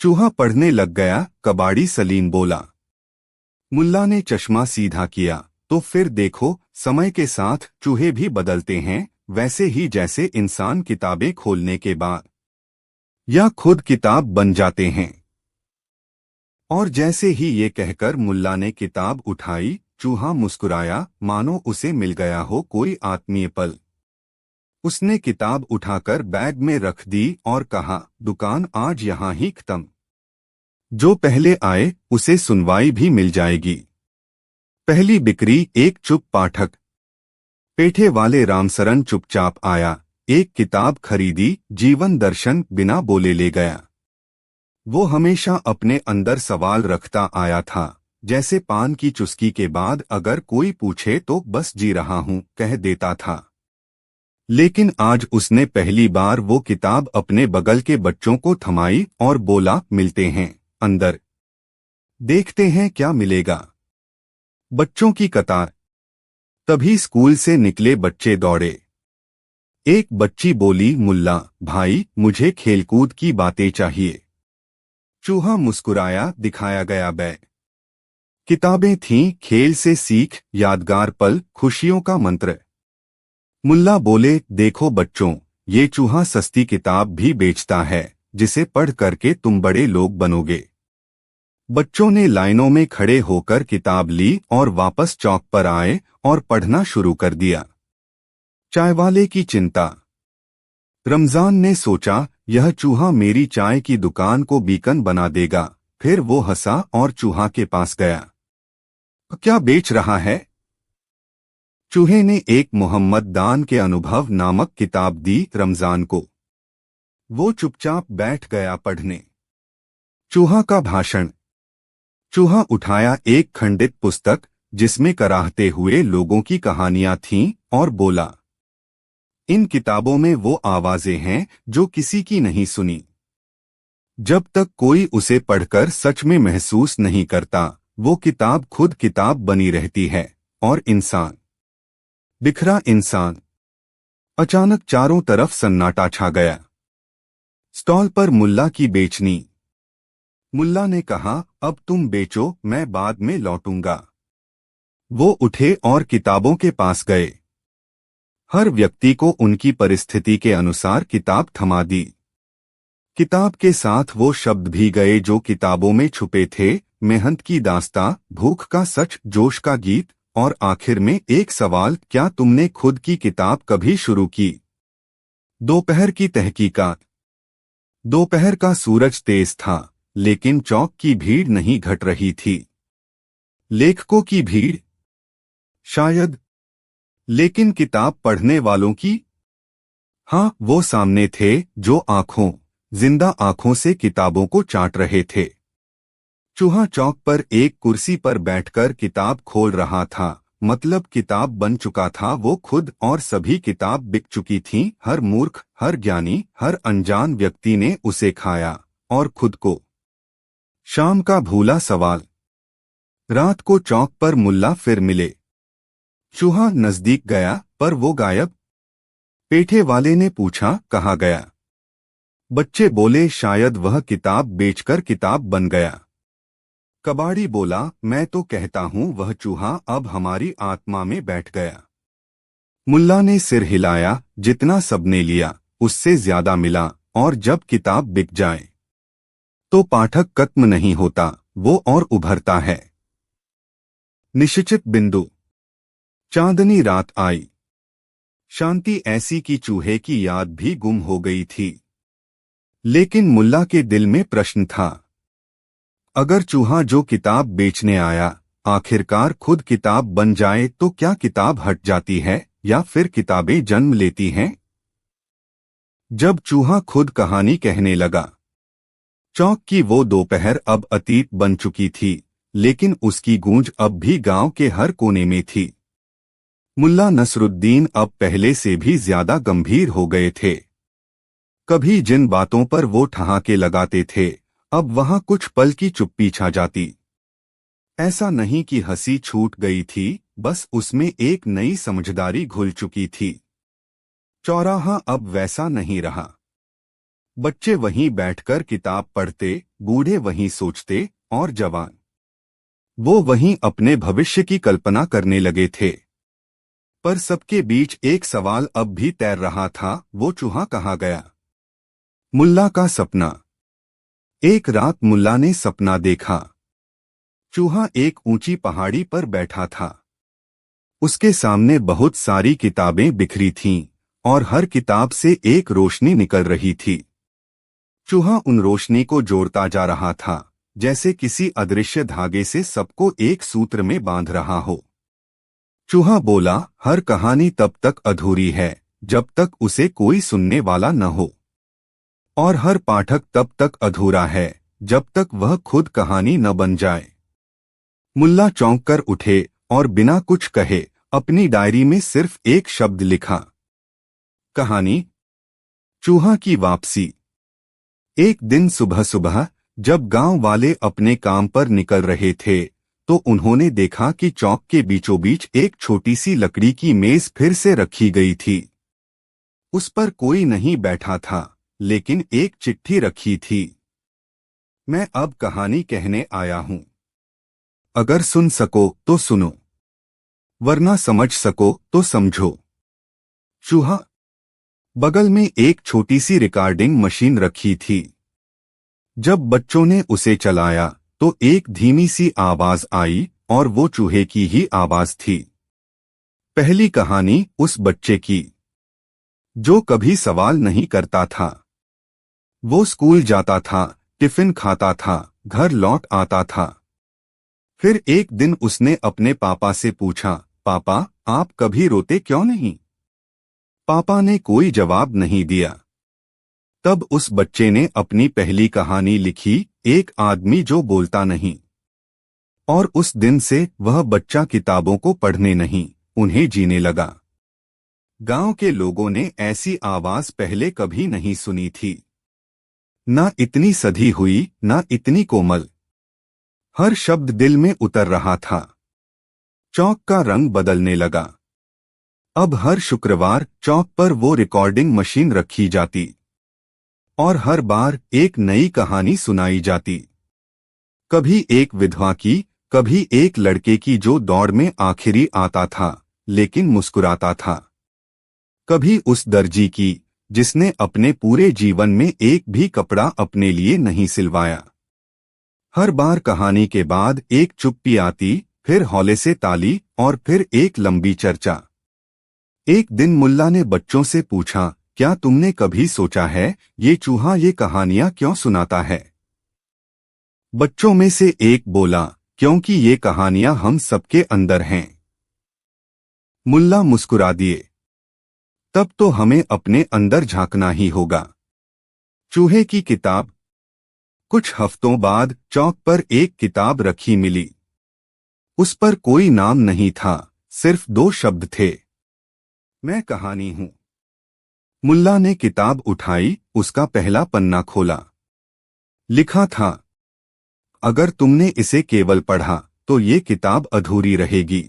Speaker 1: चूहा पढ़ने लग गया, कबाड़ी सलीम बोला। मुल्ला ने चश्मा सीधा किया, तो फिर देखो, समय के साथ चूहे भी बदलते हैं, वैसे ही जैसे इंसान किताबें खोलने के बाद या खुद किताब बन जाते हैं। और जैसे ही ये कहकर मुल्ला ने किताब उठाई, चूहा मुस्कुराया, मानो उसे मिल गया हो कोई आत्मीय पल। उसने किताब उठाकर बैग में रख दी और कहा, दुकान आज यहाँ ही खत्म। जो पहले आए उसे सुनवाई भी मिल जाएगी। पहली बिक्री एक चुप पाठक। पेठे वाले रामसरन चुपचाप आया, एक किताब खरीदी, जीवन दर्शन, बिना बोले ले गया। वो हमेशा अपने अंदर सवाल रखता आया था, जैसे पान की चुस्की के बाद अगर कोई पूछे तो बस जी रहा हूं कह देता था। लेकिन आज उसने पहली बार वो किताब अपने बगल के बच्चों को थमाई और बोला, मिलते हैं अंदर, देखते हैं क्या मिलेगा। बच्चों की कतार। तभी स्कूल से निकले बच्चे दौड़े। एक बच्ची बोली, मुल्ला भाई, मुझे खेलकूद की बातें चाहिए। चूहा मुस्कुराया, दिखाया गया बैग। किताबें थीं, खेल से सीख, यादगार पल, खुशियों का मंत्र। मुल्ला बोले, देखो बच्चों, ये चूहा सस्ती किताब भी बेचता है, जिसे पढ़ करके तुम बड़े लोग बनोगे। बच्चों ने लाइनों में खड़े होकर किताब ली और वापस चौक पर आए और पढ़ना शुरू कर दिया। चाय वाले की चिंता। रमजान ने सोचा, यह चूहा मेरी चाय की दुकान को बीकन बना देगा। फिर वो हंसा और चूहा के पास गया। क्या बेच रहा है? चूहे ने एक मोहम्मद दान के अनुभव नामक किताब दी रमजान को। वो चुपचाप बैठ गया पढ़ने। चूहा का भाषण। चूहा उठाया एक खंडित पुस्तक, जिसमें कराहते हुए लोगों की कहानियां थीं, और बोला, इन किताबों में वो आवाजें हैं जो किसी की नहीं सुनी। जब तक कोई उसे पढ़कर सच में महसूस नहीं करता, वो किताब खुद किताब बनी रहती है। और इंसान, बिखरा इंसान। अचानक चारों तरफ सन्नाटा छा गया। स्टॉल पर मुल्ला की बेचनी। मुल्ला ने कहा, अब तुम बेचो, मैं बाद में लौटूंगा। वो उठे और किताबों के पास गए। हर व्यक्ति को उनकी परिस्थिति के अनुसार किताब थमा दी। किताब के साथ वो शब्द भी गए जो किताबों में छुपे थे, मेहनत की दास्तां, भूख का सच, जोश का गीत, और आखिर में एक सवाल, क्या तुमने खुद की किताब कभी शुरू की? दोपहर की तहकीकात। दोपहर का सूरज तेज था, लेकिन चौक की भीड़ नहीं घट रही थी। लेखकों की भीड़? शायद। लेकिन किताब पढ़ने वालों की? हाँ, वो सामने थे, जो जिंदा आंखों से किताबों को चाट रहे थे। चूहा चौक पर एक कुर्सी पर बैठकर किताब खोल रहा था, मतलब किताब बन चुका था वो खुद, और सभी किताब बिक चुकी थीं। हर मूर्ख, हर ज्ञानी, हर अनजान व्यक्ति ने उसे खाया, और खुद को। शाम का भूला सवाल। रात को चौक पर मुल्ला फिर मिले। चूहा नजदीक गया, पर वो गायब। पेठे वाले ने पूछा, कहाँ गया? बच्चे बोले, शायद वह किताब बेचकर किताब बन गया। कबाड़ी बोला, मैं तो कहता हूँ वह चूहा अब हमारी आत्मा में बैठ गया। मुल्ला ने सिर हिलाया, जितना सबने लिया उससे ज्यादा मिला, और जब किताब बिक जाए तो पाठक खत्म नहीं होता, वो और उभरता है। निश्चित बिंदु। चांदनी रात आई। शांति ऐसी कि चूहे की याद भी गुम हो गई थी। लेकिन मुल्ला के दिल में प्रश्न था, अगर चूहा जो किताब बेचने आया आखिरकार खुद किताब बन जाए तो क्या किताब हट जाती है, या फिर किताबें जन्म लेती हैं? जब चूहा खुद कहानी कहने लगा। चौक की वो दोपहर अब अतीत बन चुकी थी, लेकिन उसकी गूंज अब भी गांव के हर कोने में थी। मुल्ला नसरुद्दीन अब पहले से भी ज्यादा गंभीर हो गए थे। कभी जिन बातों पर वो ठहाके लगाते थे, अब वहां कुछ पल की चुप्पी छा जाती। ऐसा नहीं कि हंसी छूट गई थी, बस उसमें एक नई समझदारी घुल चुकी थी। चौराहा अब वैसा नहीं रहा। बच्चे वहीं बैठकर किताब पढ़ते, बूढ़े वहीं सोचते, और जवान वो वहीं अपने भविष्य की कल्पना करने लगे थे। पर सबके बीच एक सवाल अब भी तैर रहा था, वो चूहा कहाँ गया? मुल्ला का सपना। एक रात मुल्ला ने सपना देखा। चूहा एक ऊंची पहाड़ी पर बैठा था। उसके सामने बहुत सारी किताबें बिखरी थीं, और हर किताब से एक रोशनी निकल रही थी। चूहा उन रोशनी को जोड़ता जा रहा था, जैसे किसी अदृश्य धागे से सबको एक सूत्र में बांध रहा हो। चूहा बोला, हर कहानी तब तक अधूरी है जब तक उसे कोई सुनने वाला न हो, और हर पाठक तब तक अधूरा है जब तक वह खुद कहानी न बन जाए। मुल्ला चौंक कर उठे और बिना कुछ कहे अपनी डायरी में सिर्फ एक शब्द लिखा, कहानी। चूहा की वापसी। एक दिन सुबह सुबह जब गांव वाले अपने काम पर निकल रहे थे, तो उन्होंने देखा कि चौक के बीचों बीच एक छोटी सी लकड़ी की मेज फिर से रखी गई थी। उस पर कोई नहीं बैठा था, लेकिन एक चिट्ठी रखी थी। मैं अब कहानी कहने आया हूं। अगर सुन सको तो सुनो, वरना समझ सको तो समझो। चूहा। बगल में एक छोटी सी रिकॉर्डिंग मशीन रखी थी। जब बच्चों ने उसे चलाया तो एक धीमी सी आवाज आई, और वो चूहे की ही आवाज थी। पहली कहानी उस बच्चे की जो कभी सवाल नहीं करता था। वो स्कूल जाता था, टिफिन खाता था, घर लौट आता था। फिर एक दिन उसने अपने पापा से पूछा, पापा आप कभी रोते क्यों नहीं? पापा ने कोई जवाब नहीं दिया। तब उस बच्चे ने अपनी पहली कहानी लिखी, एक आदमी जो बोलता नहीं। और उस दिन से वह बच्चा किताबों को पढ़ने नहीं, उन्हें जीने लगा। गांव के लोगों ने ऐसी आवाज पहले कभी नहीं सुनी थी। ना इतनी सधी हुई, ना इतनी कोमल। हर शब्द दिल में उतर रहा था। चौक का रंग बदलने लगा। अब हर शुक्रवार चौक पर वो रिकॉर्डिंग मशीन रखी जाती, और हर बार एक नई कहानी सुनाई जाती। कभी एक विधवा की, कभी एक लड़के की जो दौड़ में आखिरी आता था लेकिन मुस्कुराता था। कभी उस दर्जी की जिसने अपने पूरे जीवन में एक भी कपड़ा अपने लिए नहीं सिलवाया। हर बार कहानी के बाद एक चुप्पी आती, फिर हौले से ताली और फिर एक लंबी चर्चा। एक दिन मुल्ला ने बच्चों से पूछा, क्या तुमने कभी सोचा है ये चूहा ये कहानियां क्यों सुनाता है? बच्चों में से एक बोला, क्योंकि ये कहानियां हम सबके अंदर हैं। मुल्ला मुस्कुरा दिए, तब तो हमें अपने अंदर झांकना ही होगा। चूहे की किताब। कुछ हफ्तों बाद चौक पर एक किताब रखी मिली। उस पर कोई नाम नहीं था, सिर्फ 2 शब्द थे, मैं कहानी हूं। मुल्ला ने किताब उठाई, उसका पहला पन्ना खोला। लिखा था, अगर तुमने इसे केवल पढ़ा तो ये किताब अधूरी रहेगी।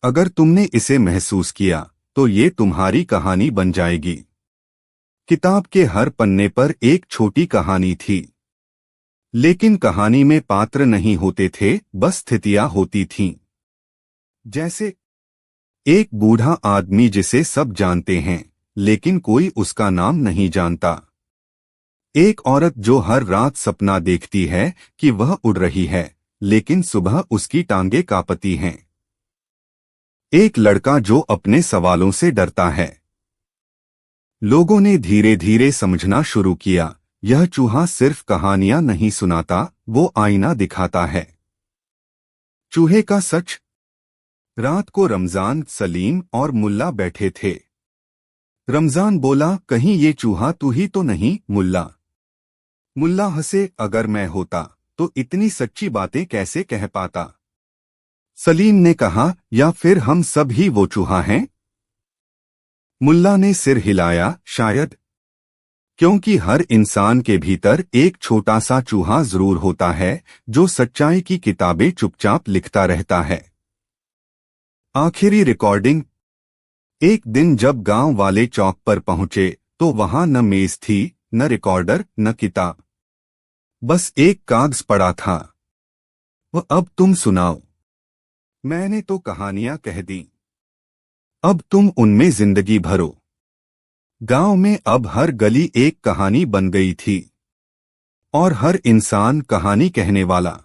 Speaker 1: अगर तुमने इसे महसूस किया तो ये तुम्हारी कहानी बन जाएगी। किताब के हर पन्ने पर एक छोटी कहानी थी, लेकिन कहानी में पात्र नहीं होते थे, बस स्थितियां होती थीं। जैसे एक बूढ़ा आदमी जिसे सब जानते हैं लेकिन कोई उसका नाम नहीं जानता। एक औरत जो हर रात सपना देखती है कि वह उड़ रही है लेकिन सुबह उसकी टांगें कांपती हैं। एक लड़का जो अपने सवालों से डरता है। लोगों ने धीरे धीरे समझना शुरू किया, यह चूहा सिर्फ कहानियां नहीं सुनाता, वो आईना दिखाता है। चूहे का सच। रात को रमजान, सलीम और मुल्ला बैठे थे। रमजान बोला, कहीं ये चूहा तू ही तो नहीं मुल्ला? मुल्ला हंसे, अगर मैं होता तो इतनी सच्ची बातें कैसे कह पाता? सलीम ने कहा, या फिर हम सब ही वो चूहा हैं? मुल्ला ने सिर हिलाया, शायद। क्योंकि हर इंसान के भीतर एक छोटा सा चूहा जरूर होता है जो सच्चाई की किताबें चुपचाप लिखता रहता है। आखिरी रिकॉर्डिंग। एक दिन जब गांव वाले चौक पर पहुंचे तो वहां न मेज थी, न रिकॉर्डर, न किताब, बस एक कागज पड़ा था। वह, अब तुम सुनाओ। मैंने तो कहानियां कह दी, अब तुम उनमें जिंदगी भरो। गांव में अब हर गली एक कहानी बन गई थी और हर इंसान कहानी कहने वाला।